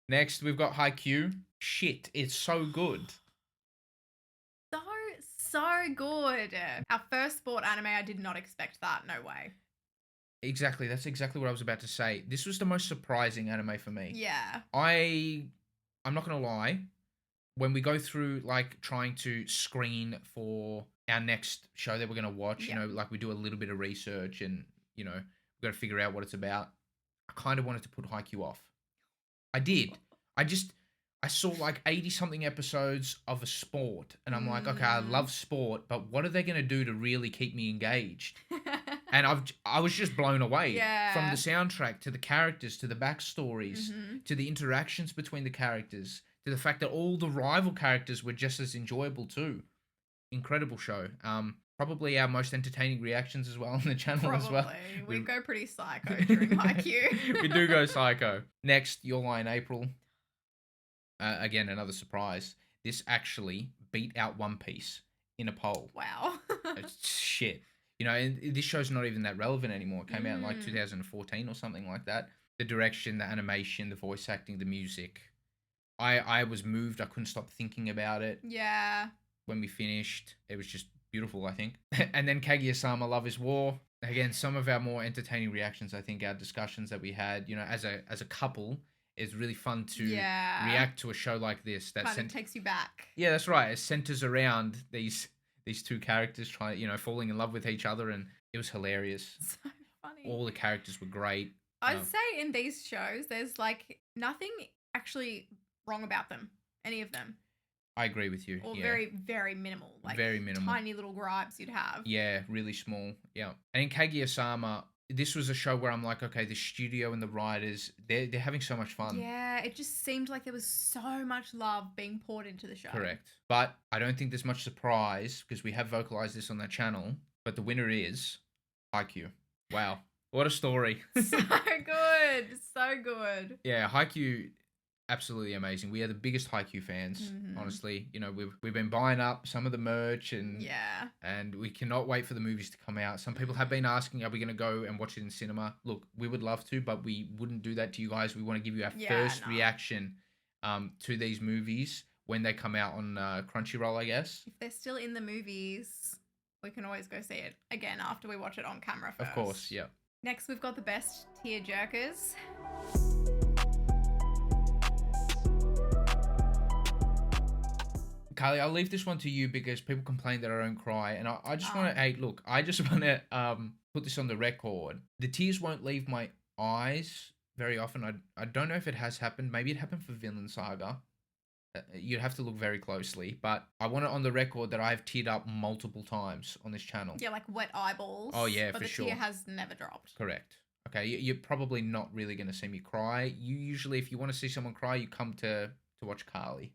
Next, we've got Haikyuu. Shit, it's so good. So good. Our first sport anime, I did not expect that. No way. Exactly. That's exactly what I was about to say. This was the most surprising anime for me. Yeah. I'm not going to lie. When we go through, like, trying to screen for our next show that we're going to watch, you know, like, we do a little bit of research and, you know, we've got to figure out what it's about. I kind of wanted to put Haikyuu off. I did. I saw like 80-something episodes of a sport, and I'm like, okay, I love sport, but what are they going to do to really keep me engaged? And I was just blown away from the soundtrack to the characters to the backstories to the interactions between the characters to the fact that all the rival characters were just as enjoyable too. Incredible show. Probably our most entertaining reactions as well on the channel as well. We go pretty psycho during Haikyuu. We do go psycho. Next, Your Lie in April. Again, another surprise. This actually beat out One Piece in a poll. Wow. Shit. You know, and this show's not even that relevant anymore. It came out in like 2014 or something like that. The direction, the animation, the voice acting, the music. I was moved. I couldn't stop thinking about it. Yeah. When we finished, it was just beautiful, I think. And then Kaguya-sama, Love is War. Again, some of our more entertaining reactions, I think, our discussions that we had, you know, as a couple, is really fun to react to a show like this. That kind of takes you back. Yeah, that's right. It centers around these 2 characters trying, you know, falling in love with each other, and it was hilarious. So funny. All the characters were great. I'd say in these shows, there's like nothing actually wrong about them. Any of them. I agree with you. Or very, very minimal. Like very minimal. Tiny little gripes you'd have. Yeah, really small. Yeah. And in Kaguya-sama, this was a show where I'm like, okay, the studio and the writers, they're having so much fun. Yeah, it just seemed like there was so much love being poured into the show. Correct. But I don't think there's much surprise because we have vocalized this on that channel. But the winner is Haikyuu. Wow. What a story. So good. So good. Yeah, Haikyuu, absolutely amazing. We are the biggest Haikyuu fans, honestly. You know, we've been buying up some of the merch and we cannot wait for the movies to come out. Some people have been asking, are we going to go and watch it in cinema? Look, we would love to, but we wouldn't do that to you guys. We want to give you our first reaction to these movies when they come out on Crunchyroll, I guess. If they're still in the movies, we can always go see it again after we watch it on camera first. Of course, yeah. Next, we've got the best tear jerkers. Carlie, I'll leave this one to you because people complain that I don't cry. And I just want to, I just want to put this on the record. The tears won't leave my eyes very often. I don't know if it has happened. Maybe it happened for Vinland Saga. You'd have to look very closely, but I want it on the record that I've teared up multiple times on this channel. Yeah, like wet eyeballs. Oh, yeah, but for the sure. tear has never dropped. Correct. Okay, you're probably not really going to see me cry. You usually, if you want to see someone cry, you come to watch Carlie.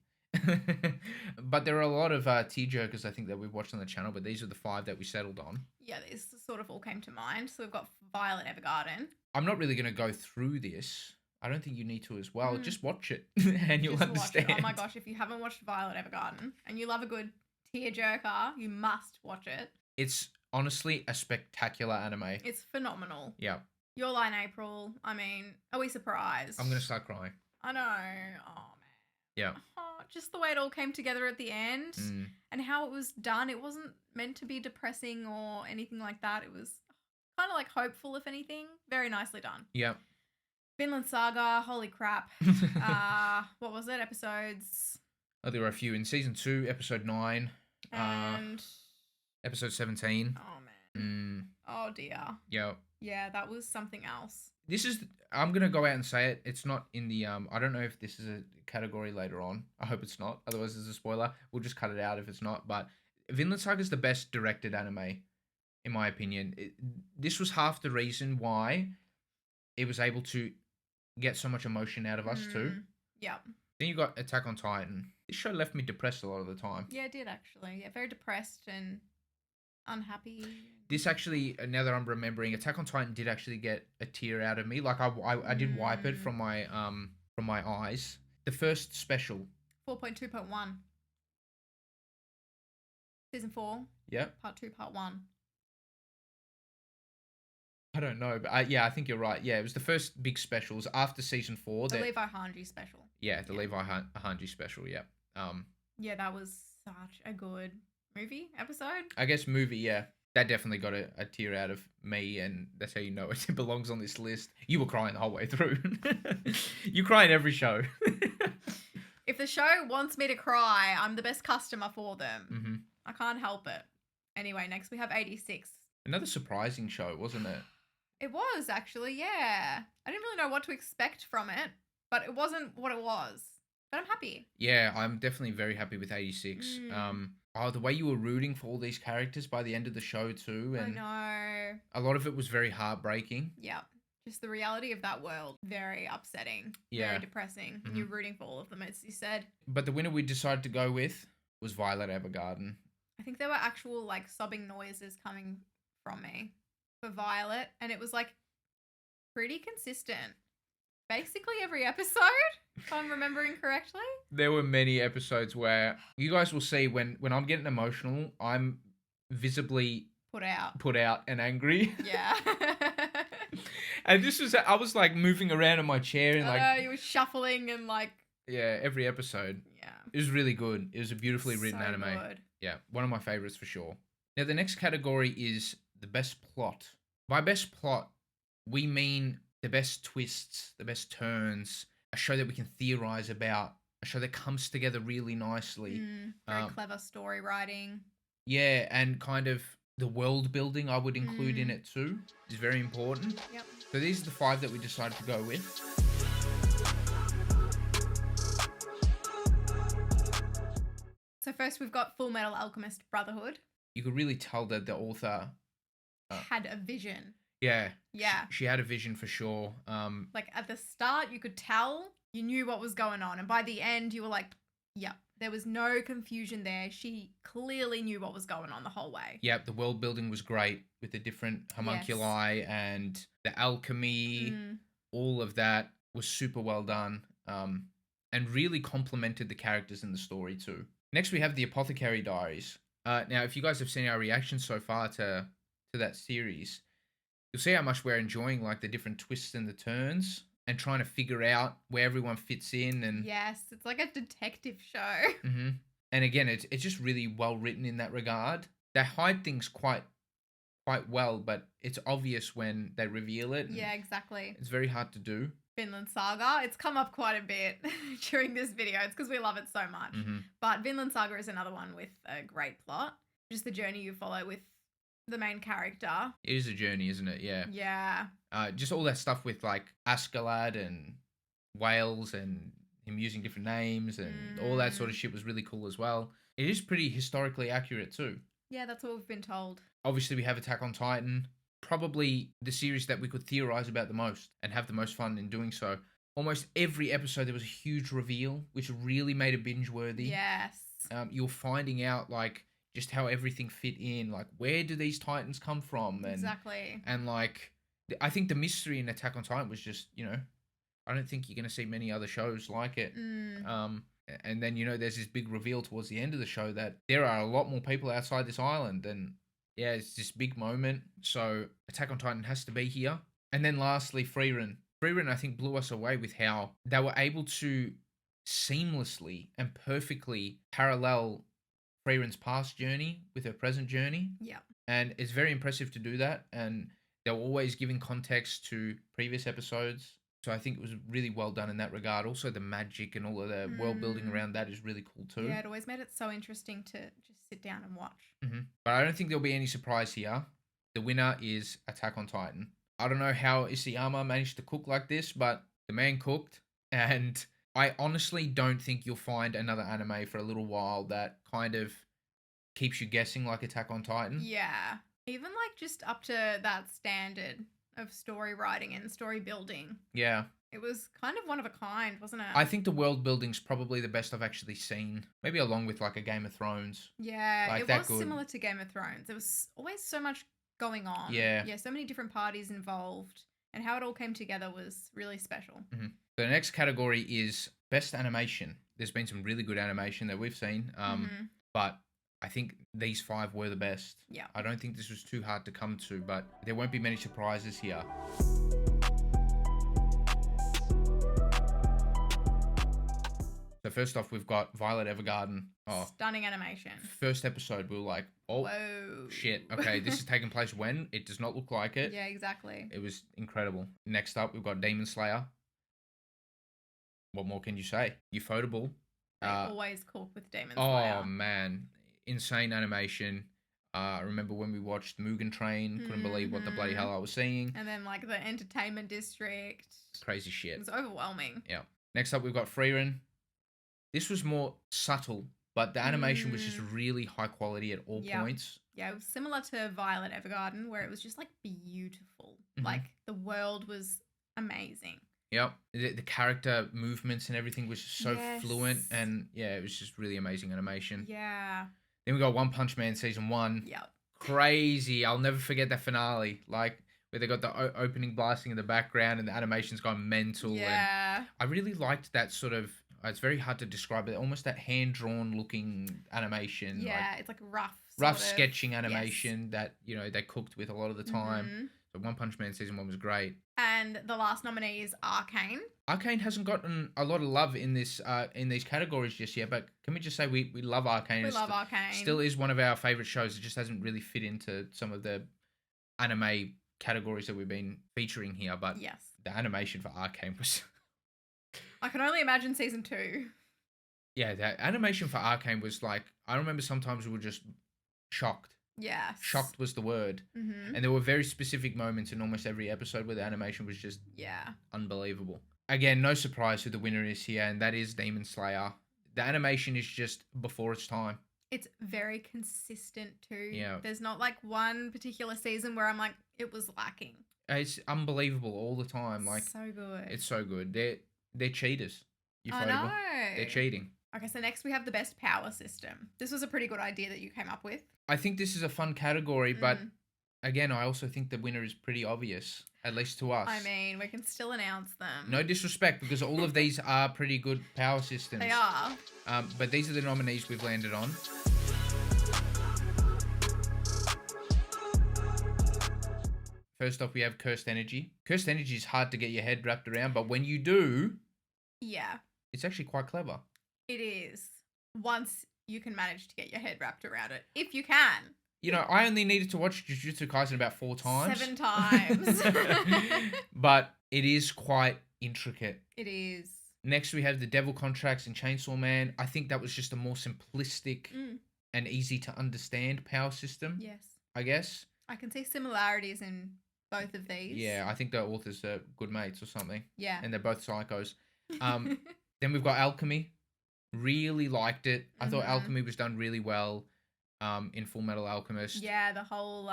But there are a lot of tearjerkers, I think, that we've watched on the channel, but these are the 5 that we settled on. Yeah, these sort of all came to mind. So we've got Violet Evergarden. I'm not really going to go through this. I don't think you need to as well. Just watch it and you'll Just understand. watch it. Oh my gosh, if you haven't watched Violet Evergarden and you love a good tearjerker, you must watch it. It's honestly a spectacular anime. It's phenomenal. Yeah. Your Line April, I mean, are we surprised? I'm going to start crying. I know. Oh, man. Yeah. Oh, just the way it all came together at the end and how it was done. It wasn't meant to be depressing or anything like that. It was kind of like hopeful, if anything. Very nicely done. Yeah. Vinland Saga, holy crap. What was it? Episodes? Oh, there were a few in season 2, episode 9. And episode 17. oh man. Oh dear. Yeah. Yeah, that was something else. This is, I'm going to go out and say it. It's not in the, I don't know if this is a category later on. I hope it's not. Otherwise, it's a spoiler. We'll just cut it out if it's not. But Vinland Saga is the best directed anime, in my opinion. This was half the reason why it was able to get so much emotion out of us too. Yeah. Then you got Attack on Titan. This show left me depressed a lot of the time. Yeah, it did actually. Yeah, very depressed and unhappy. This actually, now that I'm remembering, Attack on Titan did actually get a tear out of me. Like I did wipe it from my eyes. The first special. 4.2.1. Season 4. Yep. Part 2, Part 1. I don't know, but yeah, I think you're right. Yeah, it was the first big specials after season 4. The Levi Hanji special. Yeah, the Levi Hanji special. Yeah. Yeah, that was such a good movie episode. I guess movie. Yeah, that definitely got a tear out of me, and that's how you know it belongs on this list. You were crying the whole way through. You cry in every show. If the show wants me to cry, I'm the best customer for them. I can't help it. Anyway, next we have 86. Another surprising show, wasn't it? It was, actually, yeah. I didn't really know what to expect from it, but it wasn't what it was. But I'm happy. Yeah, I'm definitely very happy with 86. The way you were rooting for all these characters by the end of the show too. And I know. A lot of it was very heartbreaking. Yeah. Just the reality of that world. Very upsetting. Yeah. Very depressing. And you're rooting for all of them, as you said. But the winner we decided to go with was Violet Evergarden. I think there were actual, like, sobbing noises coming from me for Violet, and it was like pretty consistent. Basically every episode, if I'm remembering correctly. There were many episodes where you guys will see when I'm getting emotional, I'm visibly put out and angry. Yeah. And this was, I was like moving around in my chair and like you were shuffling and like, yeah, every episode. Yeah. It was really good. It was a beautifully written so anime. Good. Yeah, one of my favorites for sure. Now the next category is the best plot. By best plot, we mean the best twists, the best turns, a show that we can theorize about, a show that comes together really nicely. Very clever story writing. Yeah, and kind of the world building I would include in it too. Is very important. Yep. So these are the 5 that we decided to go with. So first we've got Full Metal Alchemist Brotherhood. You could really tell that the author had a vision. Yeah. Yeah. She had a vision for sure. Like at the start, you could tell you knew what was going on. And by the end, you were like, yep, there was no confusion there. She clearly knew what was going on the whole way. Yep, the world building was great with the different homunculi and the alchemy. All of that was super well done. And really complemented the characters in the story too. Next, we have the Apothecary Diaries. Now, if you guys have seen our reactions so far to that series, you'll see how much we're enjoying like the different twists and the turns and trying to figure out where everyone fits in. And yes, it's like a detective show. And again, it's just really well written in that regard. They hide things quite well, but it's obvious when they reveal it. Yeah, exactly. It's very hard to do. Vinland Saga, it's come up quite a bit during this video. It's because we love it so much. But Vinland Saga is another one with a great plot. Just the journey you follow with the main character. It is a journey, isn't it? Yeah. Yeah. Just all that stuff with like Askeladd and Wales and him using different names and all that sort of shit was really cool as well. It is pretty historically accurate too. Yeah, that's what we've been told. Obviously, we have Attack on Titan, probably the series that we could theorize about the most and have the most fun in doing so. Almost every episode, there was a huge reveal, which really made it binge worthy. Yes. You're finding out like just how everything fit in, like where do these Titans come from, and Exactly. and like I think the mystery in Attack on Titan was just I don't think you're gonna see many other shows like it. And then there's this big reveal towards the end of the show that there are a lot more people outside this island, and yeah, it's this big moment. So Attack on Titan has to be here. And then lastly, Frieren. Frieren, I think, blew us away with how they were able to seamlessly and perfectly parallel Frieren's past journey with her present journey. Yeah. And it's very impressive to do that. And they're always giving context to previous episodes. So I think it was really well done in that regard. Also, the magic and all of the world building around that is really cool too. Yeah, it always made it so interesting to just sit down and watch. But I don't think there'll be any surprise here. The winner is Attack on Titan. I don't know how Isayama managed to cook like this, but the man cooked. And I honestly don't think you'll find another anime for a little while that kind of keeps you guessing like Attack on Titan. Yeah. Even like just up to that standard of story writing and story building. Yeah. It was kind of one of a kind, wasn't it? I think the world building's probably the best I've actually seen. Maybe along with like a Game of Thrones. Yeah, like it that was good. similar to Game of Thrones. There was always so much going on. Yeah. Yeah, so many different parties involved. And how it all came together was really special. The next category is Best Animation. There's been some really good animation that we've seen. But I think these 5 were the best. Yeah. I don't think this was too hard to come to, but there won't be many surprises here. So first off, we've got Violet Evergarden. Oh, Stunning animation. first episode, we were like, oh, Whoa. shit. Okay, this is taking place when? It does not look like it. Yeah, exactly. It was incredible. Next up, we've got Demon Slayer. What more can you say? Ufotable. They always cook with Demon Slayer. Oh, man. Insane animation. I remember when we watched Mugen Train. Couldn't believe what the bloody hell I was seeing. And then like the entertainment district. Crazy shit. It was overwhelming. Yeah. Next up, we've got Frieren. This was more subtle, but the animation was just really high quality at all points. Yeah, it was similar to Violet Evergarden, where it was just like beautiful. Like the world was amazing. Yep. The character movements and everything was just so fluent, and yeah, it was just really amazing animation. Yeah. Then we got One Punch Man season 1. Yep. Crazy. I'll never forget that finale. Like, where they got the opening blasting in the background and the animation's gone mental. Yeah. And I really liked that sort of, it's very hard to describe it, almost that hand-drawn looking animation. Yeah, like, it's like rough sketching animation that, they cooked with a lot of the time. So One Punch Man season 1 was great. And the last nominee is Arcane. Arcane hasn't gotten a lot of love in this in these categories just yet, but can we just say we love Arcane? We love Arcane. Still is one of our favourite shows. It just hasn't really fit into some of the anime categories that we've been featuring here, but yes, the animation for Arcane was... I can only imagine season 2. Yeah, the animation for Arcane was like... I remember sometimes we were just shocked. Yes. Shocked was the word. And there were very specific moments in almost every episode where the animation was just unbelievable. Again, no surprise who the winner is here, and that is Demon Slayer. The animation is just before its time. It's very consistent too. Yeah. There's not like one particular season where I'm like, it was lacking. It's unbelievable all the time. Like, so good. It's so good. They're cheaters. I know. They're cheating. Okay, so next we have the best power system. This was a pretty good idea that you came up with. I think this is a fun category, but again, I also think the winner is pretty obvious, at least to us. I mean, we can still announce them. No disrespect, because all of these are pretty good power systems. They are. But these are the nominees we've landed on. First off, we have Cursed Energy. Cursed Energy is hard to get your head wrapped around, but when you do... Yeah. It's actually quite clever. It is. Once you can manage to get your head wrapped around it. If you can. I only needed to watch Jujutsu Kaisen about 4 times. 7 times. But it is quite intricate. It is. Next, we have the Devil Contracts and Chainsaw Man. I think that was just a more simplistic and easy to understand power system. Yes. I guess. I can see similarities in both of these. Yeah, I think the authors are good mates or something. Yeah. And they're both psychos. Then we've got Alchemy. Really liked it. I thought Alchemy was done really well in Full Metal Alchemist. Yeah, the whole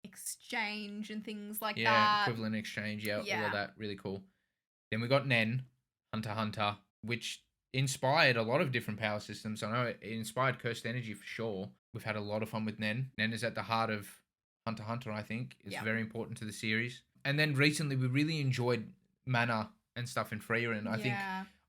exchange and things like that. Yeah, equivalent exchange. Yeah, all of that. Really cool. Then we got Nen, Hunter x Hunter, which inspired a lot of different power systems. I know it inspired Cursed Energy for sure. We've had a lot of fun with Nen. Nen is at the heart of Hunter x Hunter, I think. It's very important to the series. And then recently we really enjoyed Mana and stuff in Frieren.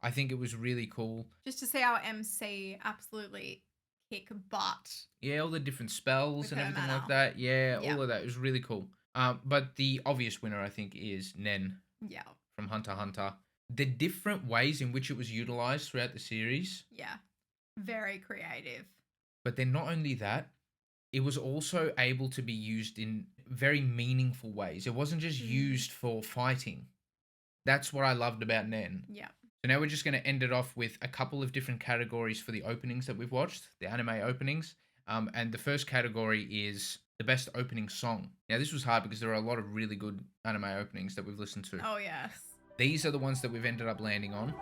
I think it was really cool. Just to see our MC absolutely kick butt. Yeah, all the different spells and everything like that. Yeah, all of that. It was really cool. But the obvious winner, I think, is Nen. Yeah. From Hunter x Hunter. The different ways in which it was utilized throughout the series. Yeah. Very creative. But then not only that, it was also able to be used in very meaningful ways. It wasn't just used for fighting. That's what I loved about Nen. Yeah. So now we're just going to end it off with a couple of different categories for the openings that we've watched, the anime openings. And the first category is the best opening song. Now, this was hard because there are a lot of really good anime openings that we've listened to. Oh, yes. These are the ones that we've ended up landing on.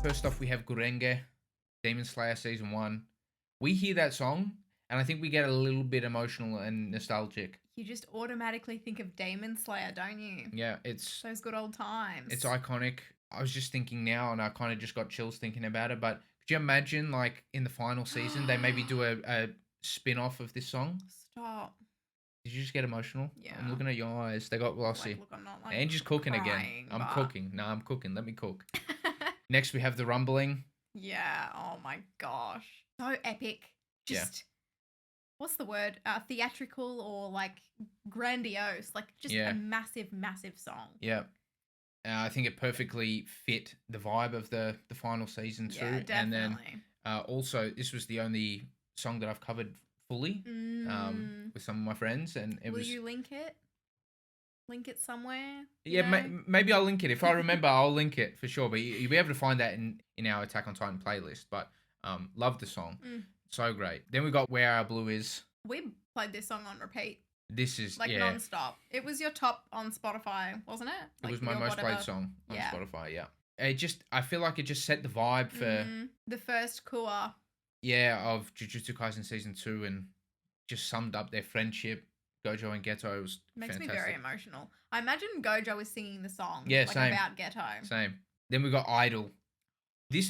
First off, we have Gurenge, Demon Slayer Season 1. We hear that song, and I think we get a little bit emotional and nostalgic. You just automatically think of Demon Slayer, don't you? Yeah, it's... those good old times. It's iconic. I was just thinking now, and I kind of just got chills thinking about it, but could you imagine, like, in the final season, they maybe do a spin-off of this song? Stop. Did you just get emotional? Yeah. I'm looking at your eyes. They got glossy. Like, look, I'm not, like, Ange's cooking crying, again. I'm cooking. No, I'm cooking. Let me cook. Next, we have The Rumbling. Yeah. Oh, my gosh. So epic. Just... what's the word? Theatrical or, like, grandiose. Like, just a massive, massive song. Yeah. I think it perfectly fit the vibe of the final season too. Yeah, definitely. And then also, this was the only song that I've covered fully with some of my friends. And it Will was... you link it? Link it somewhere? Yeah, maybe I'll link it. If I remember, I'll link it for sure. But you'll be able to find that in our Attack on Titan playlist. But love the song. So great. Then we got Where Our Blue Is. We played this song on repeat. This is, like, non-stop. It was your top on Spotify, wasn't it? It Like, was my most played song on Spotify, I feel like it just set the vibe for... the first Kua. Yeah, of Jujutsu Kaisen Season 2 and just summed up their friendship. Gojo and Geto was Makes fantastic. me very emotional. I imagine Gojo was singing the song. Yeah, like, same. about Geto. Same. Then we got Idol. This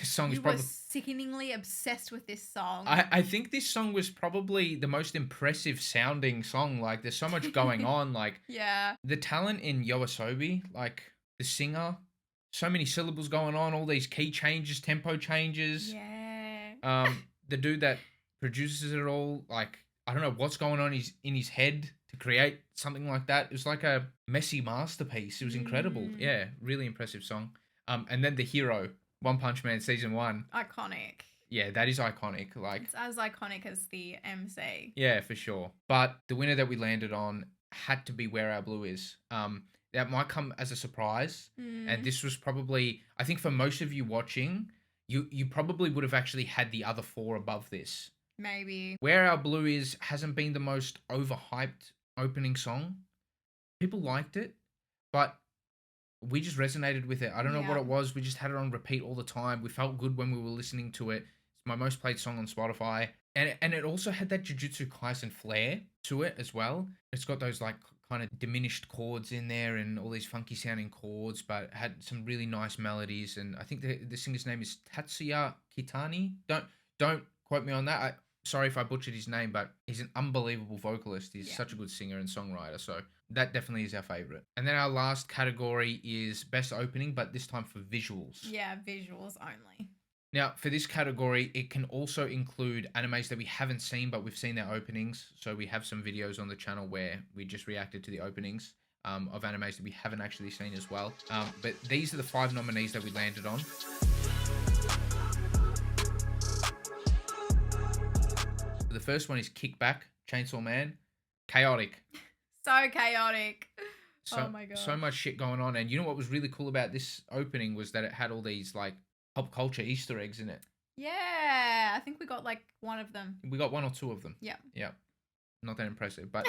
song is probably... You were sickeningly obsessed with this song. I think this song was probably the most impressive sounding song. Like, there's so much going on. Like, the talent in Yoasobi, like, the singer, so many syllables going on, all these key changes, tempo changes. Yeah. The dude that produces it all, like, I don't know what's going on in his head to create something like that. It was like a messy masterpiece. It was incredible. Yeah, really impressive song. And then The Hero, One Punch Man Season 1. Iconic. Yeah, that is iconic. Like, it's as iconic as the MC. Yeah, for sure. But the winner that we landed on had to be Where Our Blue Is. That might come as a surprise. And this was probably, I think for most of you watching, you probably would have actually had the other four above this. Maybe. Where Our Blue Is hasn't been the most overhyped opening song. People liked it, but we just resonated with it. I don't know what it was. We just had it on repeat all the time. We felt good when we were listening to it. It's my most played song on Spotify. And it also had that Jujutsu Kaisen flair to it as well. It's got those like kind of diminished chords in there and all these funky sounding chords, but it had some really nice melodies. And I think the singer's name is Tatsuya Kitani. Don't quote me on that. Sorry if I butchered his name, but he's an unbelievable vocalist. He's such a good singer and songwriter. So that definitely is our favorite. And then our last category is best opening, but this time for visuals. Yeah, visuals only. Now, for this category, it can also include animes that we haven't seen, but we've seen their openings. So we have some videos on the channel where we just reacted to the openings of animes that we haven't actually seen as well. But these are the 5 nominees that we landed on. The first one is Kickback, Chainsaw Man. Chaotic. So chaotic. Oh my god. So much shit going on. And you know what was really cool about this opening was that it had all these like pop culture Easter eggs in it. Yeah, I think we got like one of them. We got one or two of them. Yeah. Yeah. Not that impressive, but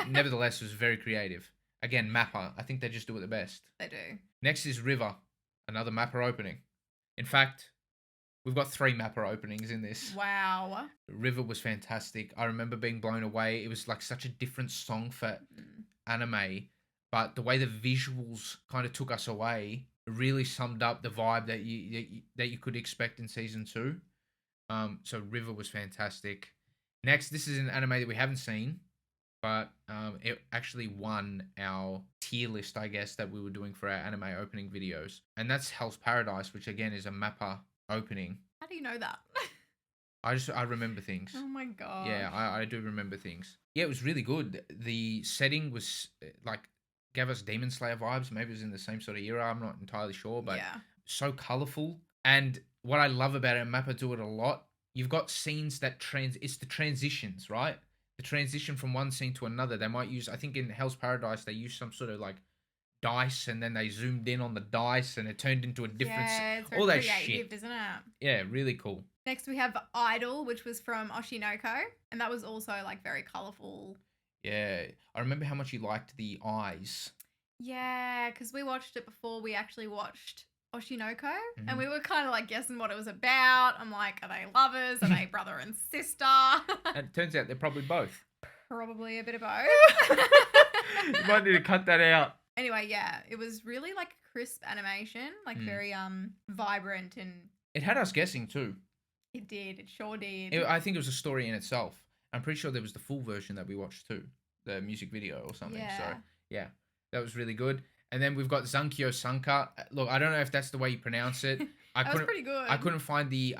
nevertheless, it was very creative. Again, Mappa. I think they just do it the best. They do. Next is River, another Mappa opening. In fact, we've got 3 Mappa openings in this. Wow. River was fantastic. I remember being blown away. It was like such a different song for anime, but the way the visuals kind of took us away really summed up the vibe that you could expect in season 2. So River was fantastic. Next, this is an anime that we haven't seen, but it actually won our tier list, I guess, that we were doing for our anime opening videos, and that's Hell's Paradise, which again is a Mappa opening. How do you know that? I remember things. Oh my god. Yeah, I do remember things. Yeah, it was really good. The setting was like gave us Demon Slayer vibes. Maybe it was in the same sort of era. I'm not entirely sure, but yeah. So colorful. And what I love about it, and Mappa do it a lot. You've got scenes that it's the transitions, right? The transition from one scene to another. They might use, I think in Hell's Paradise, they use some sort of like dice, and then they zoomed in on the dice, and it turned into a different. Yeah, it's very all that creative, shit, isn't it? Yeah, really cool. Next, we have Idol, which was from Oshinoko, and that was also like very colorful. Yeah, I remember how much you liked the eyes. Yeah, because we watched it before we actually watched Oshinoko, and we were kind of like guessing what it was about. I'm like, are they lovers? Are they brother and sister? And it turns out they're probably both. Probably a bit of both. You might need to cut that out. Anyway, yeah, it was really like crisp animation, like very vibrant, and it had us guessing too. It did. It sure did. I think it was a story in itself. I'm pretty sure there was the full version that we watched too, the music video or something. Yeah. So yeah, that was really good. And then we've got Zankyo Sanka. Look, I don't know if that's the way you pronounce it. That was pretty good. I couldn't find the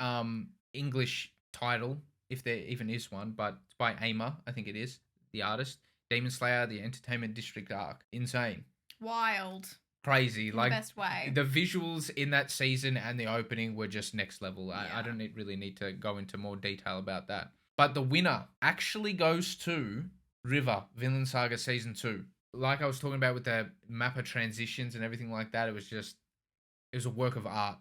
English title, if there even is one, but it's by Ama, I think it is, the artist. Demon Slayer, the Entertainment District arc. Insane. Wild. Crazy. In like the best way. The visuals in that season and the opening were just next level. Yeah. I don't really need to go into more detail about that. But the winner actually goes to River, Vinland Saga Season 2. Like I was talking about with the Mappa transitions and everything like that, it was a work of art.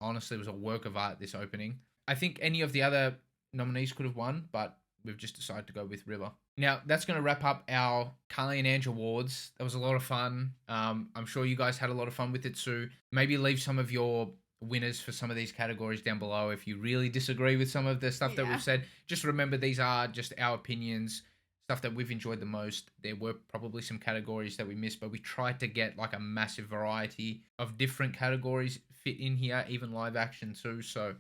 Honestly, it was a work of art, this opening. I think any of the other nominees could have won, but we've just decided to go with River. Now, that's going to wrap up our Carlie and Ange awards. That was a lot of fun. I'm sure you guys had a lot of fun with it too. Maybe leave some of your winners for some of these categories down below if you really disagree with some of the stuff that we've said. Just remember, these are just our opinions, stuff that we've enjoyed the most. There were probably some categories that we missed, but we tried to get like a massive variety of different categories fit in here, even live action too. So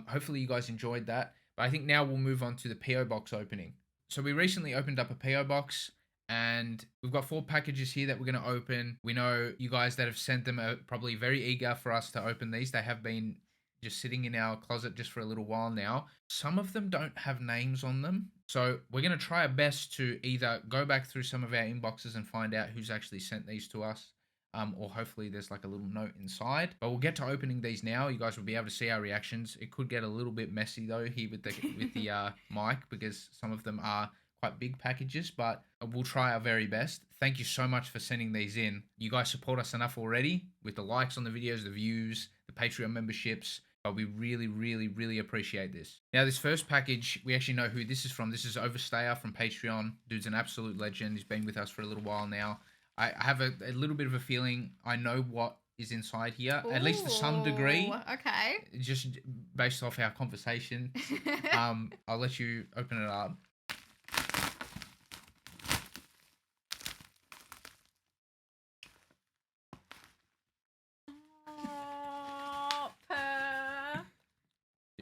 hopefully you guys enjoyed that. But I think now we'll move on to the PO Box opening. So we recently opened up a PO Box, and we've got 4 packages here that we're going to open. We know you guys that have sent them are probably very eager for us to open these. They have been just sitting in our closet just for a little while now. Some of them don't have names on them. So we're going to try our best to either go back through some of our inboxes and find out who's actually sent these to us. Or hopefully there's like a little note inside. But we'll get to opening these now. You guys will be able to see our reactions. It could get a little bit messy though here with the mic, because some of them are quite big packages, but we'll try our very best. Thank you so much for sending these in. You guys support us enough already with the likes on the videos, the views, the Patreon memberships. But we really, really, really appreciate this. Now, this first package, we actually know who this is from. This is Overstayer from Patreon. Dude's an absolute legend. He's been with us for a little while now. I have a little bit of a feeling I know what is inside here, at least to some degree. Okay. Just based off our conversation. I'll let you open it up.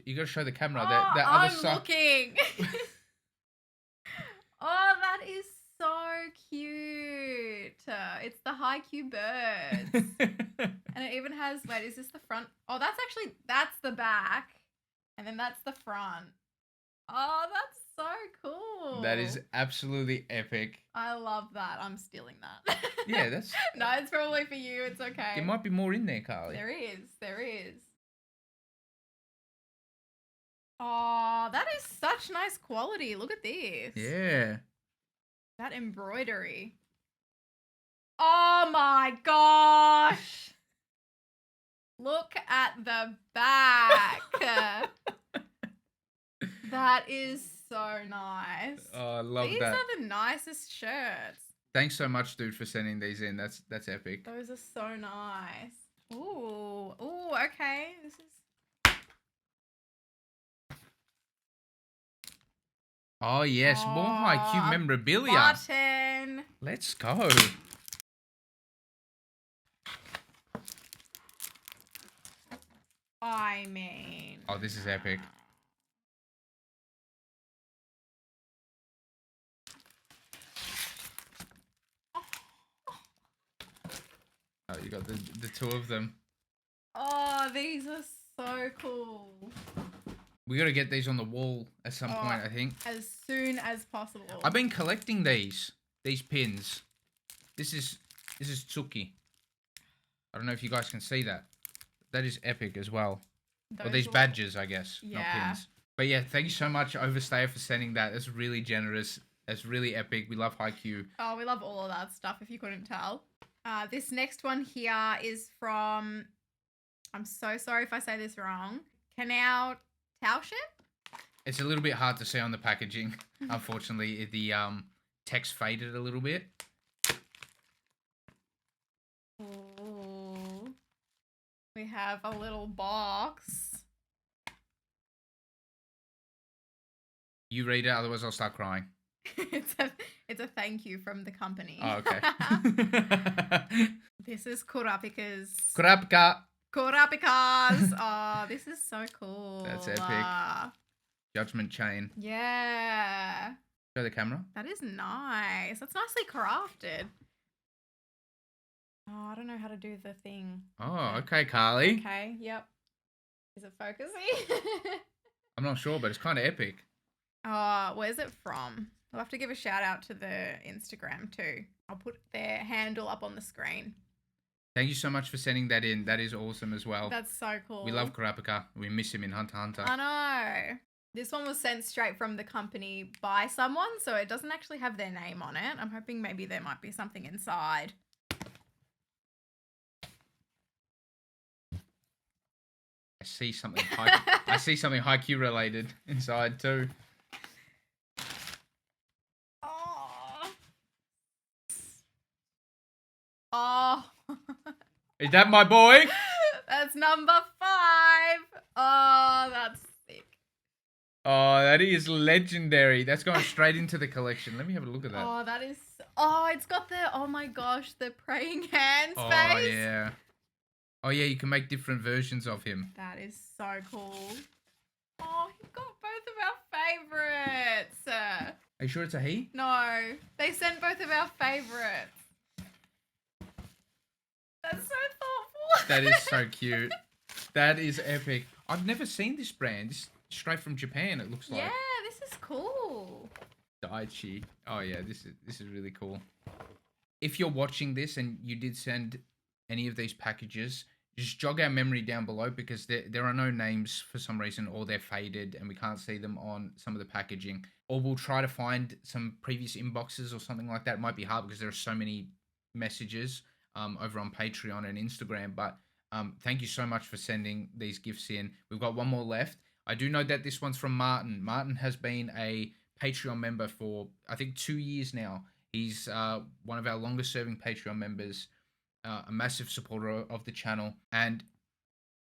You gotta show the camera. That other I'm looking. Oh, that is so cute. It's the Haikyuu birds. And it even has, wait, is this the front? Oh, that's the back. And then that's the front. Oh, that's so cool. That is absolutely epic. I love that. I'm stealing that. Yeah, that's... No, it's probably for you. It's okay. There might be more in there, Carlie. There is. Oh, that is such nice quality. Look at this. Yeah. That embroidery. Oh my gosh. Look at the back. That is so nice. Oh, I love These that. are the nicest shirts. Thanks so much, dude, for sending these in. That's epic. Those are so nice. Ooh, okay. This is. Oh yes, more high-Q memorabilia. Button. Let's go. I mean. Oh, this is epic. Oh, you got the two of them. Oh, these are so cool. We gotta get these on the wall at some point, I think. As soon as possible. I've been collecting these pins. This is Tsuki. I don't know if you guys can see that. That is epic as well. Or these badges, I guess, not pins. But yeah, thank you so much, Overstayer, for sending that. That's really generous. That's really epic. We love haiku. Oh, we love all of that stuff, if you couldn't tell. This next one here is from, I'm so sorry if I say this wrong, Canal Township? It's a little bit hard to see on the packaging. Unfortunately, the text faded a little bit. Ooh. We have a little box. You read it, otherwise I'll start crying. It's a thank you from the company. Oh, okay. This is Kurapika's. Kurapika. Kurapika's. Oh, this is so cool. That's epic. Judgment Chain. Yeah. Show the camera. That is nice. That's nicely crafted. Oh, I don't know how to do the thing. Oh, okay, Carlie. Okay, yep. Is it focusing? I'm not sure, but it's kind of epic. Oh, where's it from? We'll have to give a shout out to the Instagram too. I'll put their handle up on the screen. Thank you so much for sending that in. That is awesome as well. That's so cool. We love Kurapika. We miss him in Hunter x Hunter. I know. This one was sent straight from the company by someone, so it doesn't actually have their name on it. I'm hoping maybe there might be something inside. I see something I see something haiku related inside too. Oh. Is that my boy? That's number 5. Oh, that's sick. Oh, that is legendary. That's going straight into the collection. Let me have a look at that. Oh, that is... Oh, it's got the... Oh my gosh, the praying hands face. Oh, yeah. Oh, yeah, you can make different versions of him. That is so cool. Oh, you've got both of our favorites. Are you sure it's a he? No, they sent both of our favorites. That's so thoughtful. That is so cute. That is epic. I've never seen this brand. This is straight from Japan, it looks like. Yeah, this is cool. Daichi. Oh, yeah, this is really cool. If you're watching this and you did send any of these packages, just jog our memory down below because there are no names for some reason, or they're faded and we can't see them on some of the packaging. Or we'll try to find some previous inboxes or something like that. It might be hard because there are so many messages over on Patreon and Instagram. But thank you so much for sending these gifts in. We've got one more left. I do know that this one's from Martin. Martin has been a Patreon member for, I think, 2 years now. He's one of our longest serving Patreon members. A massive supporter of the channel, and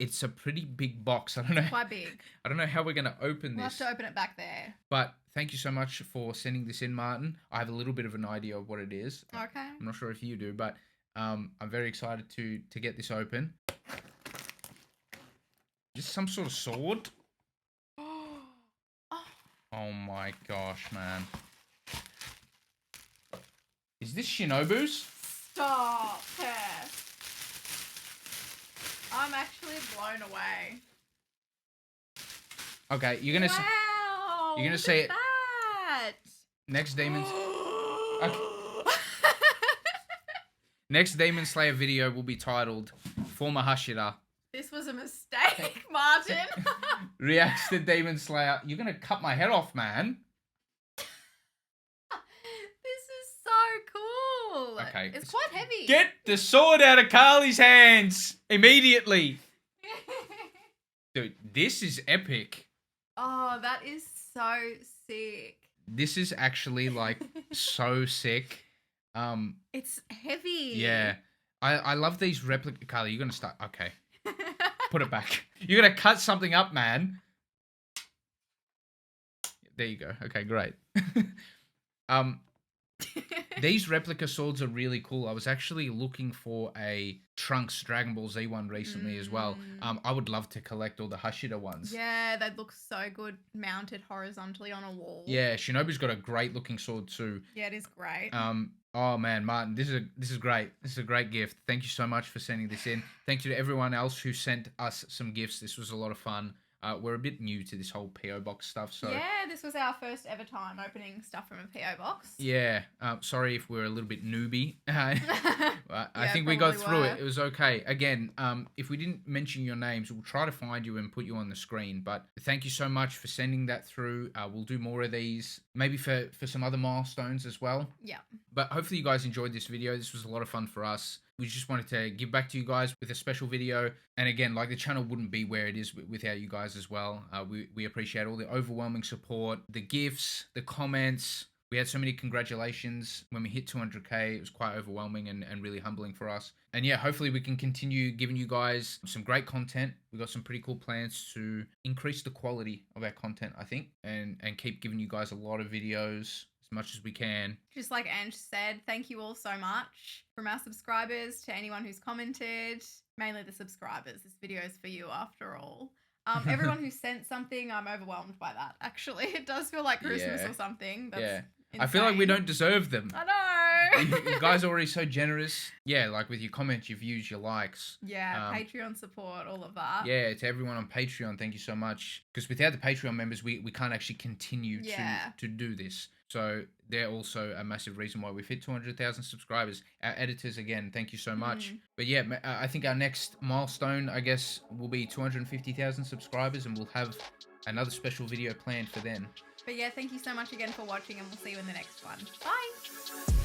it's a pretty big box. I don't know. It's quite big. I don't know how we're gonna open this. We'll have to open it back there. But thank you so much for sending this in, Martin. I have a little bit of an idea of what it is. Okay. I'm not sure if you do, but I'm very excited to get this open. Just some sort of sword. Oh my gosh, man! Is this Shinobu's? Stop it. I'm actually blown away. Okay, you're gonna wow, you're gonna say it. That. Next Demons. Okay. Next Demon Slayer video will be titled "Former Hashira." This was a mistake, Martin. Reacts to Demon Slayer. You're gonna cut my head off, man. Okay. It's quite heavy. Get the sword out of Carlie's hands immediately. Dude, this is epic. Oh, that is so sick. This is actually like so sick. It's heavy. Yeah. I love these replica. Carlie, you're gonna start. Okay, put it back. You're gonna cut something up, man. There you go. Okay, great. um, these replica swords are really cool. I was actually looking for a Trunks Dragon Ball Z one recently as well. I would love to collect all the Hashira ones. Yeah, they'd look so good mounted horizontally on a wall. Yeah, Shinobu's got a great looking sword too. Yeah, it is great. Oh man, Martin, this is great. This is a great gift. Thank you so much for sending this in. Thank you to everyone else who sent us some gifts. This was a lot of fun. We're a bit new to this whole PO box stuff, so yeah, this was our first ever time opening stuff from a PO box. Yeah, sorry if we're a little bit newbie. I think we got through it. It was okay. Again, if we didn't mention your names, we'll try to find you and put you on the screen. But thank you so much for sending that through. We'll do more of these, maybe for some other milestones as well. Yeah. But hopefully you guys enjoyed this video. This was a lot of fun for us. We just wanted to give back to you guys with a special video. And again, like the channel wouldn't be where it is without you guys as well. We appreciate all the overwhelming support, the gifts, the comments. We had so many congratulations when we hit 200k. It was quite overwhelming and really humbling for us. And yeah, hopefully we can continue giving you guys some great content. We've got some pretty cool plans to increase the quality of our content, I think, and keep giving you guys a lot of videos as much as we can. Just like Ange said, thank you all so much from our subscribers to anyone who's commented, mainly the subscribers. This video is for you after all. Everyone who sent something, I'm overwhelmed by that. Actually, it does feel like Christmas or something. That's insane. I feel like we don't deserve them. I know. You guys are already so generous. Yeah, like with your comments, your views, your likes. Yeah, Patreon support, all of that. Yeah, to everyone on Patreon, thank you so much. Because without the Patreon members, we can't actually continue to do this. So they're also a massive reason why we've hit 200,000 subscribers. Our editors, again, thank you so much. But yeah, I think our next milestone, I guess, will be 250,000 subscribers, and we'll have another special video planned for then. But yeah, thank you so much again for watching, and we'll see you in the next one. Bye!